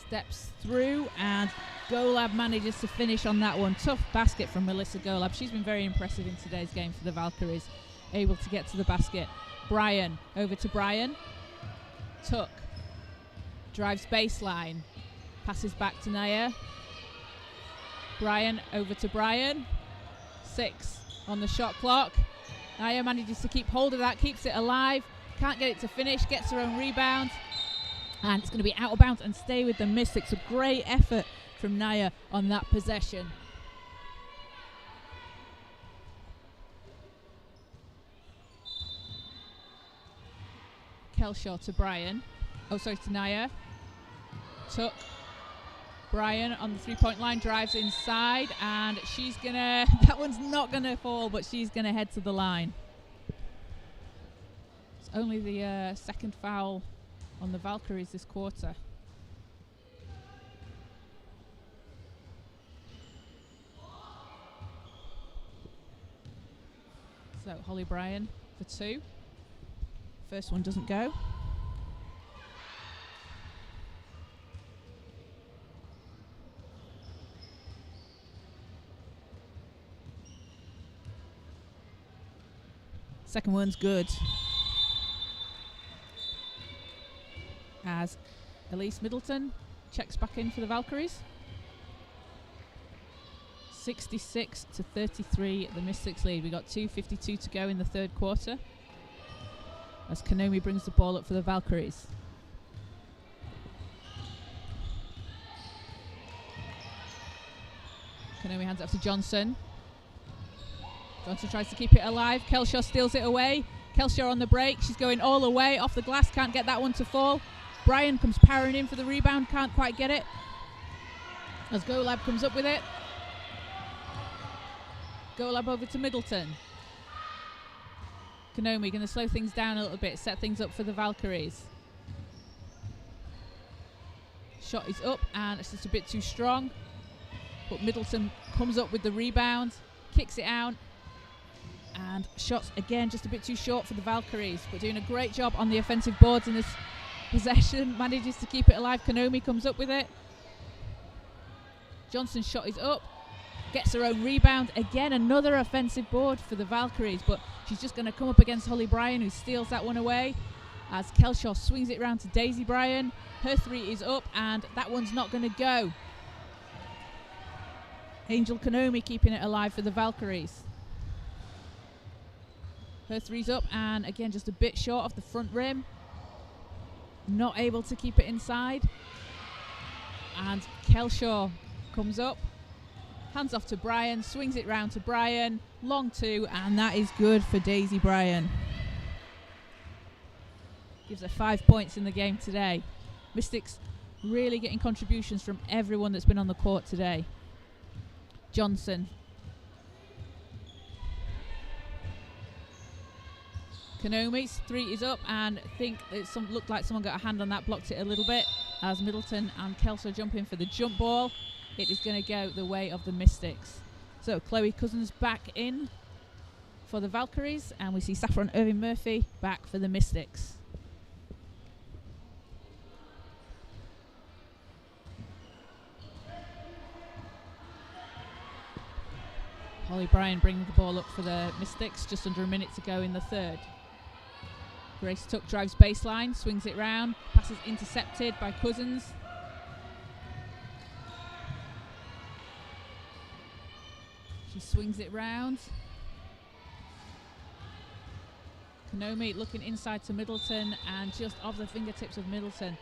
Steps through, and Golab manages to finish on that one. Tough basket from Melissa Golab. She's been very impressive in today's game for the Valkyries. Able to get to the basket. Bryan, over to Bryan. Tuck drives baseline, passes back to Naya. Bryan over to Bryan. 6 on the shot clock. Naya manages to keep hold of that, keeps it alive, can't get it to finish, gets her own rebound, and it's going to be out of bounds and stay with the Mystics. A great effort from Naya on that possession. Kelshaw to Bryan. To Naya. Tuck. Bryan on the three-point line, drives inside, and she's gonna, that one's not gonna fall, but she's gonna head to the line. It's only the second foul on the Valkyries this quarter. So Holly Bryan for 2. First one doesn't go. Second one's good. As Elise Middleton checks back in for the Valkyries. 66-33, the Mystics lead. We got 2:52 to go in the third quarter. As Konomi brings the ball up for the Valkyries. Konomi hands it up to Johnson. Johnson tries to keep it alive. Kelshaw steals it away. Kelshaw on the break. She's going all the way off the glass. Can't get that one to fall. Bryan comes powering in for the rebound. Can't quite get it. As Golab comes up with it. Golab over to Middleton. Konomi going to slow things down a little bit. Set things up for the Valkyries. Shot is up and it's just a bit too strong. But Middleton comes up with the rebound. Kicks it out. And shots again just a bit too short for the Valkyries, but doing a great job on the offensive boards in this possession. Manages to keep it alive. Konomi comes up with it. Johnson's shot is up, gets her own rebound. Again, another offensive board for the Valkyries, but she's just going to come up against Holly Bryan, who steals that one away as Kelshaw swings it round to Daisy Bryan. Her 3 is up, and that one's not going to go. Angel Konomi keeping it alive for the Valkyries. Her 3's up, and again just a bit short off the front rim. Not able to keep it inside. And Kelshaw comes up, hands off to Bryan, swings it round to Bryan, long 2, and that is good for Daisy Bryan. Gives her 5 points in the game today. Mystics really getting contributions from everyone that's been on the court today. Johnson. Konomi's 3 is up, and I think it looked like someone got a hand on that, blocked it a little bit as Middleton and Kelshaw jump in for the jump ball. It is going to go the way of the Mystics. So Chloe Cousins back in for the Valkyries, and we see Saffron Irving Murphy back for the Mystics. Holly Bryan bringing the ball up for the Mystics, just under a minute to go in the third. Grace Tuck drives baseline, swings it round, passes intercepted by Cousins. She swings it round. Konomi looking inside to Middleton, and just off the fingertips of Middleton.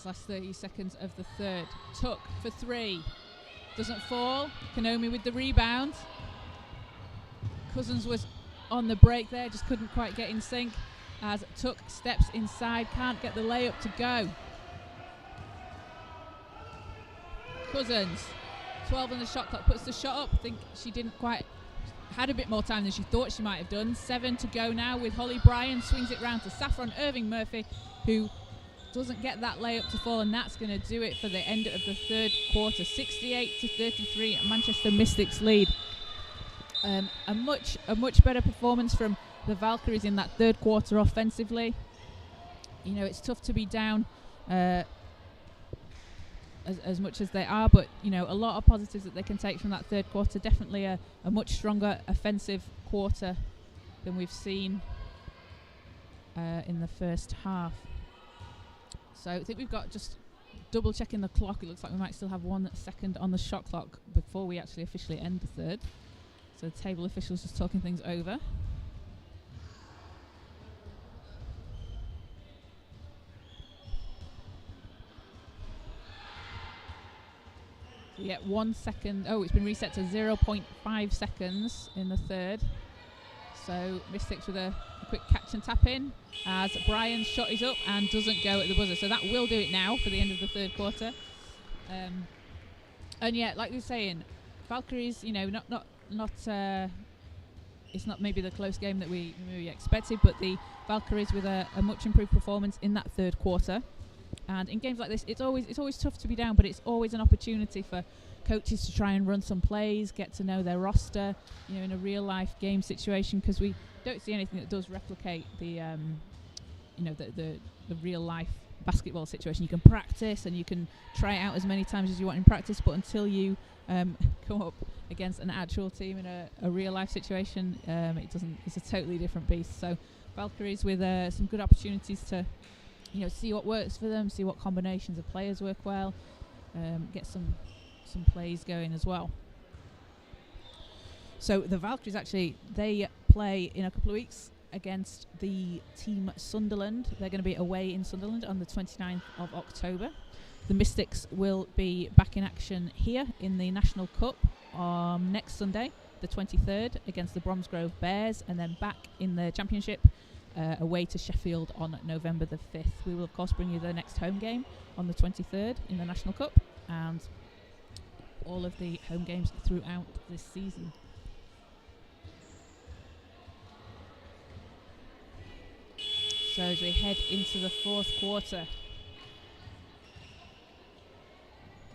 Last 30 seconds of the third. Tuck for three. Doesn't fall. Konomi with the rebound. Cousins was on the break there, just couldn't quite get in sync as Tuck steps inside, can't get the layup to go. Cousins, 12 on the shot clock, puts the shot up. I think she didn't quite, had a bit more time than she thought she might have done. 7 to go now with Holly Bryan, swings it round to Saffron Irving Murphy, who doesn't get that layup to fall, and that's going to do it for the end of the third quarter. 68-33, Manchester Mystics lead. A much better performance from the Valkyries in that third quarter offensively. You know, it's tough to be down as much as they are, but you know, a lot of positives that they can take from that third quarter. Definitely a much stronger offensive quarter than we've seen in the first half. So I think we've got, just double checking the clock, it looks like we might still have 1 second on the shot clock before we actually officially end the third. So the table officials just talking things over. So we get 1 second. Oh, it's been reset to 0.5 seconds in the third. So Mystics with a quick catch and tap in as Bryan's shot is up and doesn't go at the buzzer. So that will do it now for the end of the third quarter. And yeah, like we were saying, Valkyries, you know, not it's not maybe the close game that we maybe expected, but the Valkyries with a much improved performance in that third quarter. And in games like this, it's always tough to be down, but it's always an opportunity for coaches to try and run some plays, get to know their roster, you know, in a real life game situation, because we don't see anything that does replicate the you know, the real life basketball situation. You can practice and you can try it out as many times as you want in practice, but until you come up against an actual team in a real life situation, it's a totally different beast. So Valkyries with some good opportunities to, you know, see what works for them, see what combinations of players work well, get some plays going as well. So the Valkyries, actually, they play in a couple of weeks against the team Sunderland. They're going to be away in Sunderland on the 29th of October. The Mystics will be back in action here in the National Cup next Sunday, the 23rd, against the Bromsgrove Bears, and then back in the Championship away to Sheffield on November the 5th. We will, of course, bring you the next home game on the 23rd in the National Cup, and all of the home games throughout this season. So as we head into the fourth quarter,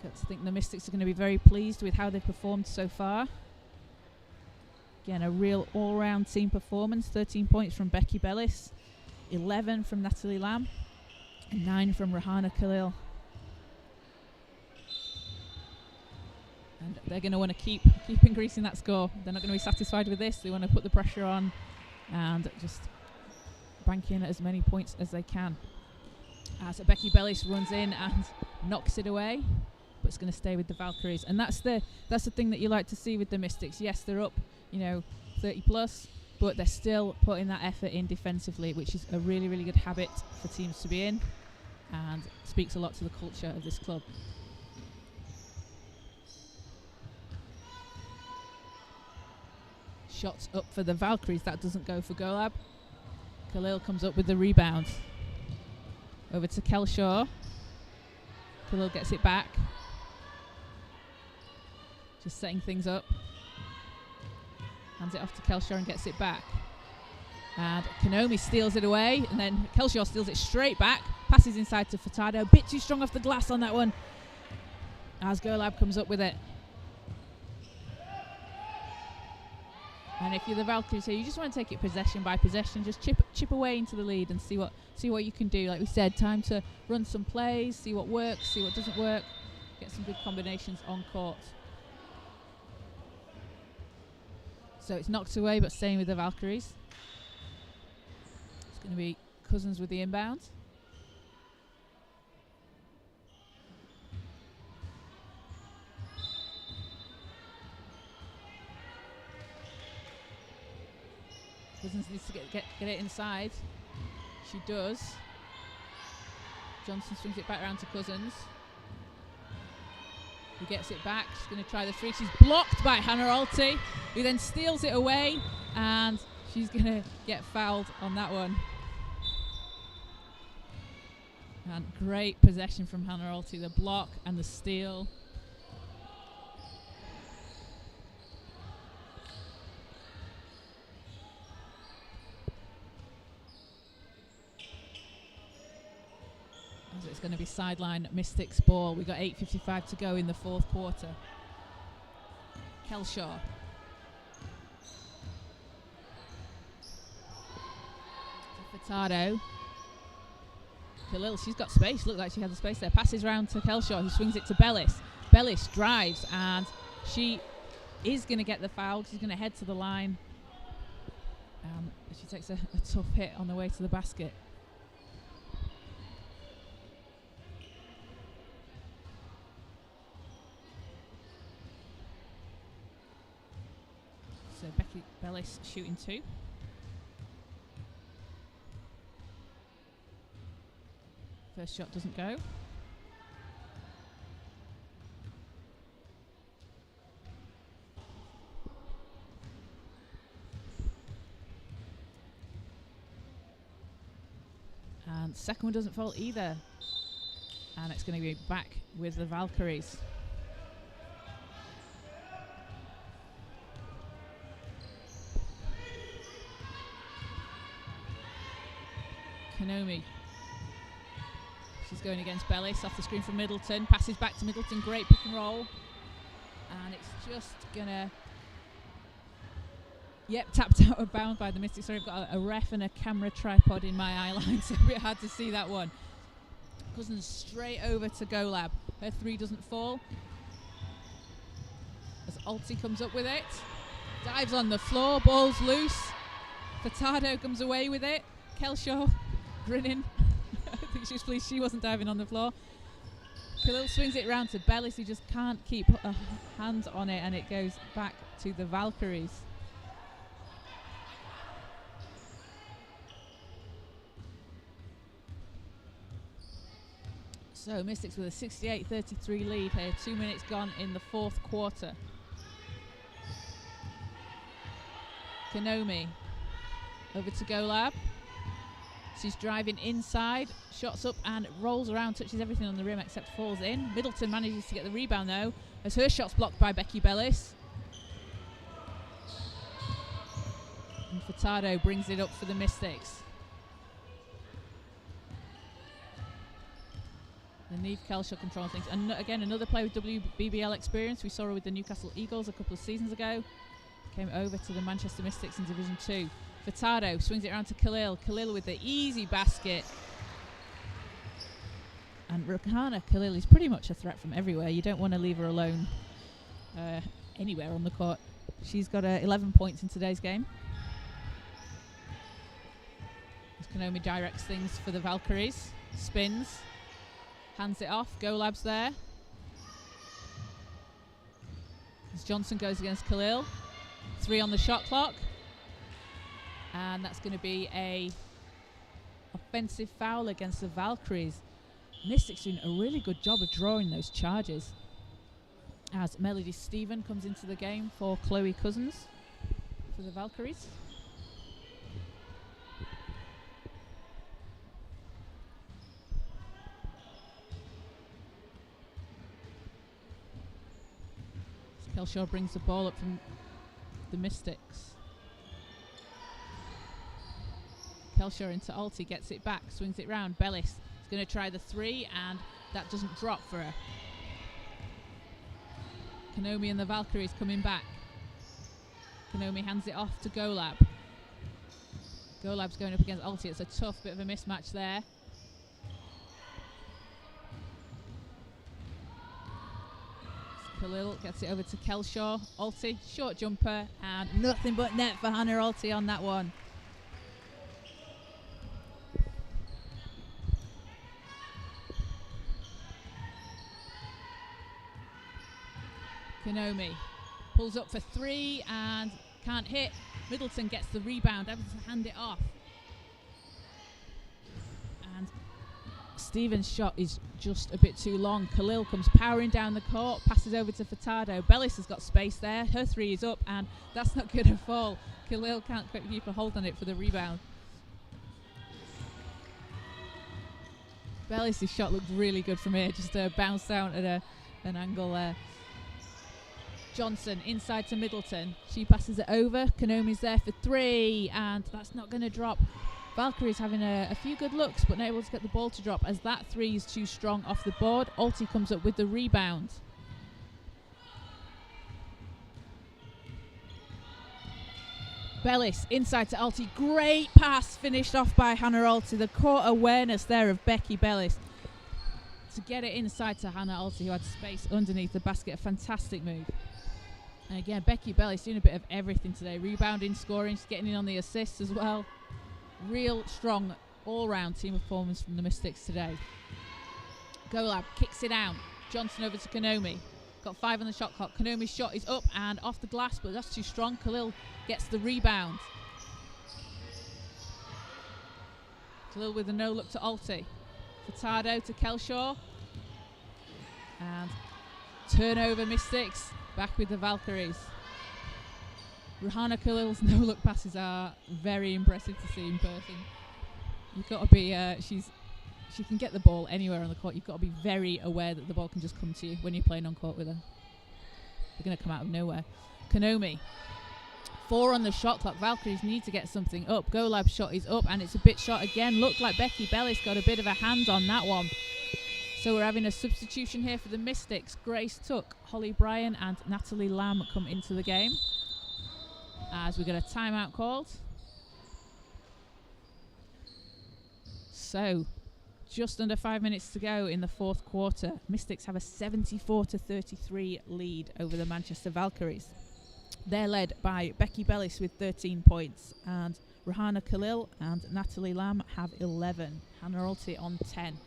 got to think the Mystics are going to be very pleased with how they've performed so far. Again, a real all-round team performance. 13 points from Becky Bellis, 11 from Natalie Lamb, and 9 from Rahana Khalil. And they're going to want to keep increasing that score. They're not going to be satisfied with this. They want to put the pressure on and just bank in as many points as they can. As Becky Bellis runs in and knocks it away, but it's going to stay with the Valkyries. And that's the thing that you like to see with the Mystics. Yes, they're up, 30 plus, but they're still putting that effort in defensively, which is a really, really good habit for teams to be in, and speaks a lot to the culture of this club. Shots up for the Valkyries. That doesn't go for Golab. Khalil comes up with the rebound. Over to Kelshaw. Khalil gets it back. Just setting things up. Hands it off to Kelshaw and gets it back. And Konomi steals it away, and then Kelshaw steals it straight back, passes inside to Furtado. Bit too strong off the glass on that one, as Golab comes up with it. And if you're the Valkyries here, you just want to take it possession by possession, just chip away into the lead and see what you can do. Like we said, time to run some plays, see what works, see what doesn't work, get some good combinations on court. So it's knocked away, but staying with the Valkyries. It's going to be Cousins with the inbound. Cousins needs to get it inside. She does. Johnson swings it back around to Cousins, who gets it back. She's going to try the three. She's blocked by Hannah Alti, who then steals it away, and she's going to get fouled on that one. And great possession from Hannah Alti, the block and the steal. It's going to be sideline Mystics ball. We've got 8:55 to go in the fourth quarter. Kelshaw. Furtado. Khalil, she's got space. Looked like she had the space there. Passes round to Kelshaw, who swings it to Bellis. Bellis drives, and she is going to get the foul. She's going to head to the line. She takes a tough hit on the way to the basket. So Becky Bellis shooting two. First shot doesn't go. And second one doesn't fall either. And it's going to be back with the Valkyries. Konomi. She's going against Bellis off the screen from Middleton. Passes back to Middleton. Great pick and roll. And it's just going to... Yep, tapped out of bounds by the Mystics. Sorry, I've got a ref and a camera tripod in my eye line, so it's a bit hard to see that one. Cousins straight over to Golab. Her three doesn't fall. As Alti comes up with it. Dives on the floor. Ball's loose. Furtado comes away with it. Kelshaw grinning. I think she was pleased she wasn't diving on the floor. Khalil swings it round to Bellis, who just can't keep a hand on it, and it goes back to the Valkyries. So Mystics with a 68-33 lead here. 2 minutes gone in the fourth quarter. Konomi over to Golab. She's driving inside, shots up and rolls around, touches everything on the rim except falls in. Middleton manages to get the rebound though, as her shot's blocked by Becky Bellis. And Furtado brings it up for the Mystics. And Neve Kelshaw controls things. And again, another player with WBBL experience. We saw her with the Newcastle Eagles a couple of seasons ago. Came over to the Manchester Mystics in Division 2. Furtado swings it around to Khalil. Khalil with the easy basket. And Rakana Khalil is pretty much a threat from everywhere. You don't want to leave her alone anywhere on the court. She's got 11 points in today's game. As Konomi directs things for the Valkyries. Spins. Hands it off. Golab's there. As Johnson goes against Khalil. 3 on the shot clock. And that's going to be a offensive foul against the Valkyries. Mystics doing a really good job of drawing those charges. As Melody Stephen comes into the game for Chloe Cousins for the Valkyries. Kelshaw brings the ball up from the Mystics. Kelshaw into Alti, gets it back, swings it round. Bellis is going to try the 3, and that doesn't drop for her. Konomi and the Valkyries coming back. Konomi hands it off to Golab. Golab's going up against Alti. It's a tough bit of a mismatch there. Khalil gets it over to Kelshaw. Alti, short jumper, and nothing but net for Hannah Alti on that one. Konomi pulls up for 3 and can't hit. Middleton gets the rebound, able to hand it off. And Stevens' shot is just a bit too long. Khalil comes powering down the court, passes over to Furtado. Bellis has got space there. Her 3 is up, and that's not going to fall. Khalil can't quite keep a hold on it for the rebound. Bellis' shot looked really good from here, just bounced out at an angle there. Johnson inside to Middleton. She passes it over. Konomi's there for 3, and that's not going to drop. Valkyrie's having a few good looks, but not able to get the ball to drop as that 3 is too strong off the board. Alti comes up with the rebound. Bellis inside to Alti. Great pass finished off by Hannah Alti. The court awareness there of Becky Bellis to get it inside to Hannah Alti, who had space underneath the basket. A fantastic move. And again, Becky Bellis doing a bit of everything today. Rebounding, scoring, she's getting in on the assists as well. Real strong all-round team performance from the Mystics today. Golab kicks it out. Johnson over to Konomi. Got 5 on the shot clock. Konomi's shot is up and off the glass, but that's too strong. Khalil gets the rebound. Khalil with a no-look to Alti. Furtado to Kelshaw. And turnover Mystics. Back with the Valkyries. Ruhana Khalil's no-look passes are very impressive to see in person. You've got to be, she can get the ball anywhere on the court. You've got to be very aware that the ball can just come to you when you're playing on court with her. They're going to come out of nowhere. Konomi, 4 on the shot clock. Valkyries need to get something up. Golab's shot is up, and it's a bit short again. Looked like Becky Bellis got a bit of a hand on that one. So we're having a substitution here for the Mystics. Grace Tuck, Holly Bryan and Natalie Lamb come into the game as we get a timeout called. So just under 5 minutes to go in the 4th quarter. Mystics have a 74-33 lead over the Manchester Valkyries. They're led by Becky Bellis with 13 points, and Ruhana Khalil and Natalie Lamb have 11. Hannah Alti on 10.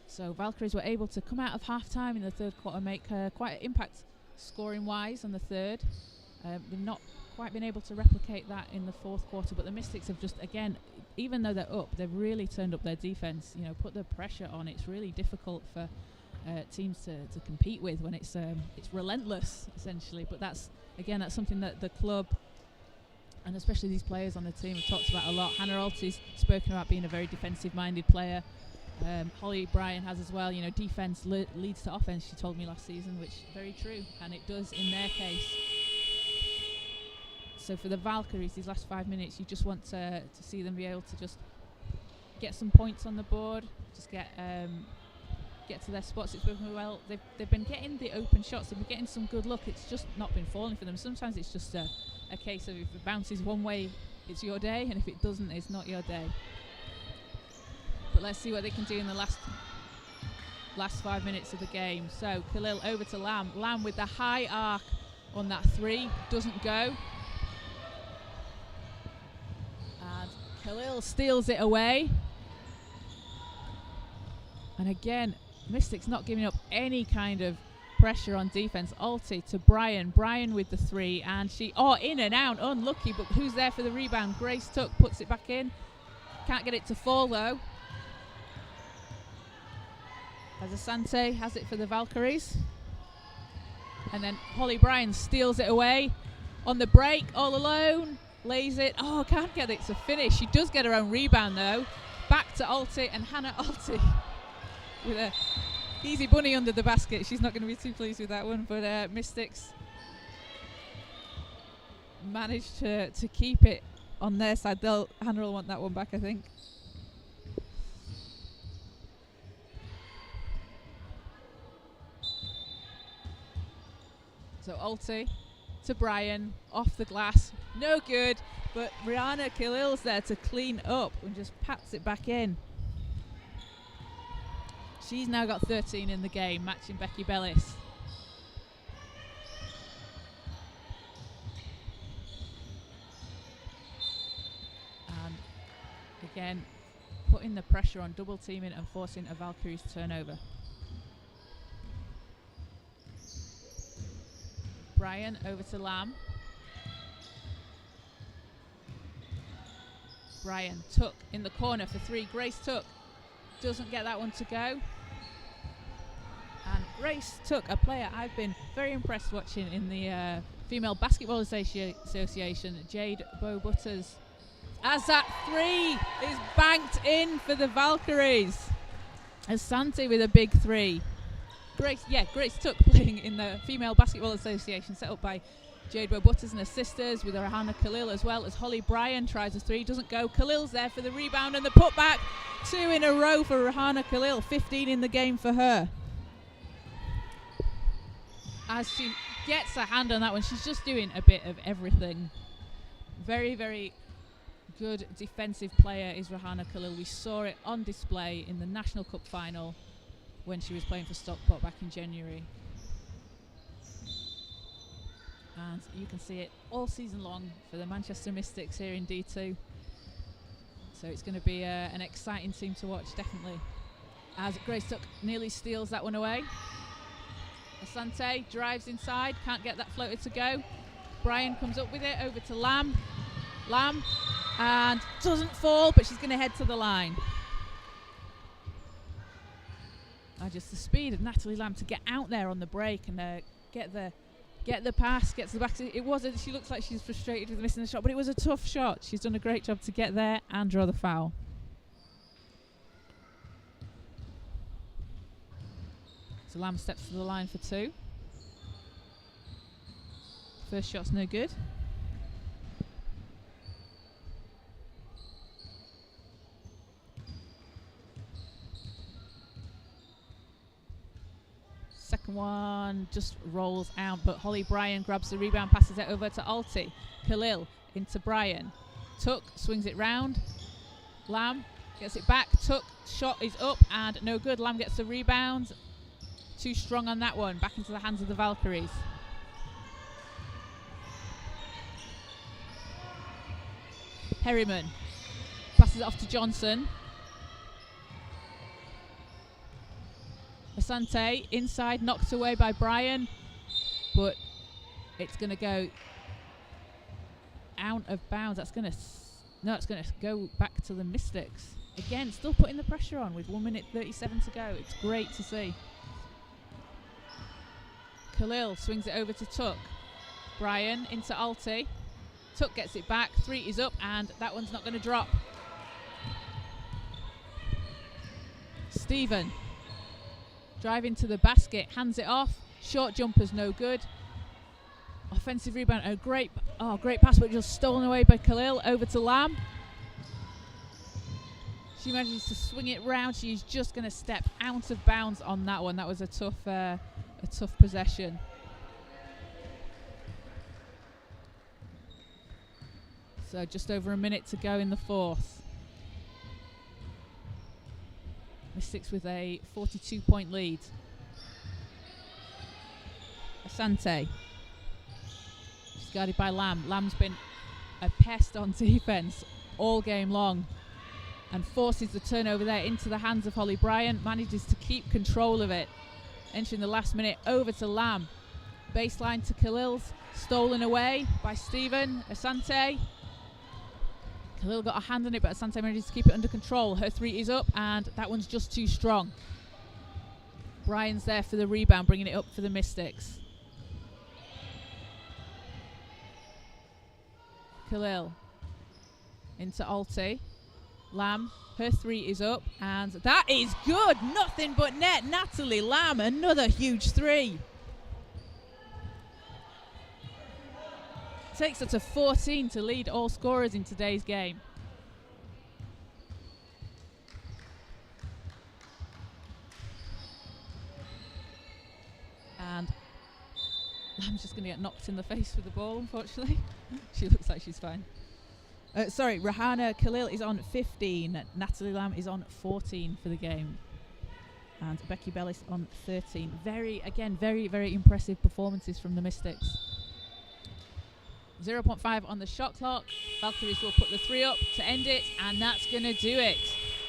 So Valkyries were able to come out of half-time in the 3rd quarter, make quite an impact scoring-wise on the 3rd. They've not quite been able to replicate that in the 4th quarter, but the Mystics have just, again, even though they're up, they've really turned up their defense, put the pressure on. It's really difficult for teams to compete with when it's relentless, essentially. But that's something that the club, and especially these players on the team, have talked about a lot. Hannah Alti's spoken about being a very defensive-minded player. Holly Bryan has as well. Defense leads to offense, she told me last season, which is very true, and it does in their case. So for the Valkyries, these last 5 minutes, you just want to see them be able to just get some points on the board, just get to their spots. It's working well. They've been getting the open shots. They've been getting some good luck. It's just not been falling for them. Sometimes it's just a case of if it bounces one way, it's your day, and if it doesn't, it's not your day. But let's see what they can do in the last 5 minutes of the game. So Khalil over to Lamb. Lamb with the high arc on that 3. Doesn't go. And Khalil steals it away. And again, Mystics not giving up any kind of pressure on defense. Alti to Bryan. Bryan with the 3. And she, in and out. Unlucky, but who's there for the rebound? Grace Tuck puts it back in. Can't get it to fall, though. Asante has it for the Valkyries. And then Holly Bryan steals it away on the break, all alone. Lays it. Can't get it to finish. She does get her own rebound, though. Back to Alti, and Hannah Alti with a easy bunny under the basket. She's not going to be too pleased with that one, but Mystics managed to keep it on their side. Hannah will want that one back, I think. So Alti to Brian, off the glass, no good, but Rihanna Khalil's there to clean up and just pats it back in. She's now got 13 in the game, matching Becky Bellis. And again, putting the pressure on, double teaming and forcing a Valkyries turnover. Brian over to Lamb. Brian, Tuck in the corner for three. Grace Tuck doesn't get that one to go. And Grace Tuck, a player I've been very impressed watching in the Female Basketball Association, Jade Bow Butters, as that three is banked in for the Valkyries. Asante with a big three. Grace Tuck playing in the Female Basketball Association, set up by Jade Bow Butters and her sisters, with Rihanna Khalil as well, as Holly Bryan tries a three, doesn't go. Khalil's there for the rebound and the putback. 2 in a row for Rihanna Khalil, 15 in the game for her. As she gets her hand on that one, she's just doing a bit of everything. Very, very good defensive player is Rihanna Khalil. We saw it on display in the National Cup final when she was playing for Stockport back in January. And you can see it all season long for the Manchester Mystics here in D2. So it's going to be an exciting team to watch, definitely. As Grace Tuck nearly steals that one away. Asante drives inside, can't get that floater to go. Brian comes up with it, over to Lamb. Lamb, and doesn't fall, but she's going to head to the line. Just the speed of Natalie Lamb to get out there on the break and get the pass, get to the back. She looks like she's frustrated with missing the shot, but it was a tough shot. She's done a great job to get there and draw the foul. So Lamb steps to the line for two. First shot's no good. Second one just rolls out, but Holly Bryan grabs the rebound, passes it over to Alti. Khalil into Bryan. Tuck swings it round. Lamb gets it back. Tuck shot is up and no good. Lamb gets the rebound. Too strong on that one. Back into the hands of the Valkyries. Perryman passes it off to Johnson. Asante inside, knocked away by Bryan, but it's going to go out of bounds. It's going to go back to the Mystics. Again, still putting the pressure on with 1 minute 37 to go. It's great to see. Khalil swings it over to Tuck. Bryan into Alti. Tuck gets it back. Three is up, and that one's not going to drop. Stephen driving to the basket, hands it off. Short jumper's no good. Offensive rebound, great pass, but just stolen away by Khalil. Over to Lamb. She manages to swing it round. She's just going to step out of bounds on that one. That was a tough possession. So just over a minute to go in the fourth. Mystics with a 42-point lead. Asante. She's guarded by Lamb. Lamb's been a pest on defense all game long and forces the turnover there into the hands of Holly Bryan. Manages to keep control of it. Entering the last minute, over to Lamb. Baseline to Khalil's. Stolen away by Stephen. Asante. Khalil got a hand on it, but Asante manages to keep it under control. Her three is up, and that one's just too strong. Bryan's there for the rebound, bringing it up for the Mystics. Khalil into Alti. Lamb, her three is up, and that is good. Nothing but net. Natalie Lamb, another huge three. takes her to 14 to lead all scorers in today's game. And I'm just going to get knocked in the face with the ball, unfortunately. She looks like she's fine. Sorry, Rahana Khalil is on 15. Natalie Lamb is on 14 for the game. And Becky Bellis on 13. Very, very impressive performances from the Mystics. 0.5 on the shot clock. Valkyries will put the 3 up to end it, and that's going to do it.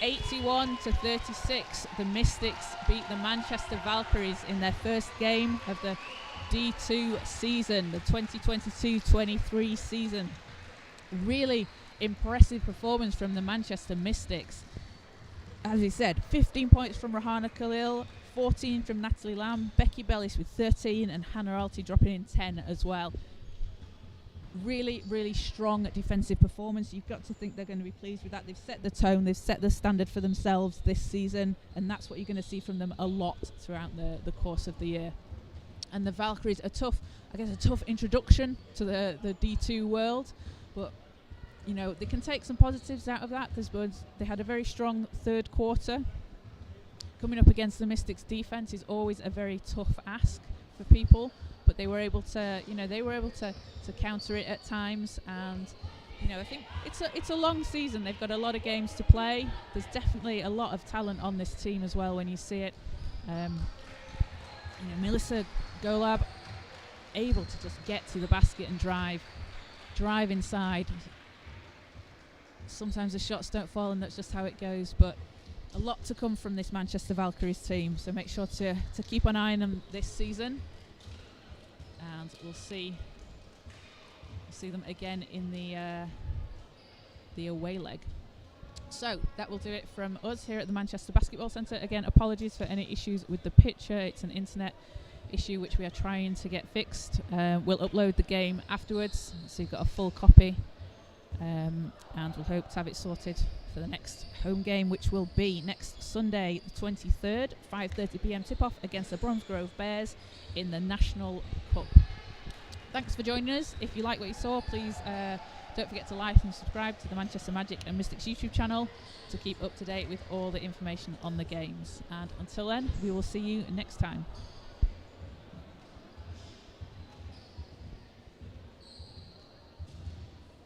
81-36. The Mystics beat the Manchester Valkyries in their first game of the D2 season, the 2022-23 season. Really impressive performance from the Manchester Mystics. As he said, 15 points from Rahana Khalil, 14 from Natalie Lamb, Becky Bellis with 13, and Hannah Alty dropping in 10 as well. Really strong defensive performance. You've got to think they're going to be pleased with that. They've set the tone, they've set the standard for themselves this season, and that's what you're going to see from them a lot throughout the course of the year. And the Valkyries, a tough introduction to the D2 world, but you know, they can take some positives out of that because they had a very strong third quarter. Coming up against the Mystics defense is always a very tough ask for people, but they were able to counter it at times. And you know, I think it's a long season. They've got a lot of games to play. There's definitely a lot of talent on this team as well when you see it. You know, Melissa Golab able to just get to the basket and drive inside. Sometimes the shots don't fall, and that's just how it goes, but a lot to come from this Manchester Valkyries team, so make sure to keep an eye on them this season, and we'll see them again in the away leg. So that will do it from us here at the Manchester Basketball Centre. Again, apologies for any issues with the picture. It's an internet issue which we are trying to get fixed. We'll upload the game afterwards, so you've got a full copy. And we'll hope to have it sorted for the next home game, which will be next Sunday the 23rd, 5:30 p.m. tip-off against the Bromsgrove Bears in the National Cup. Thanks for joining us. If you like what you saw, please don't forget to like and subscribe to the Manchester Magic and Mystics YouTube channel to keep up to date with all the information on the games. And until then, we will see you next time.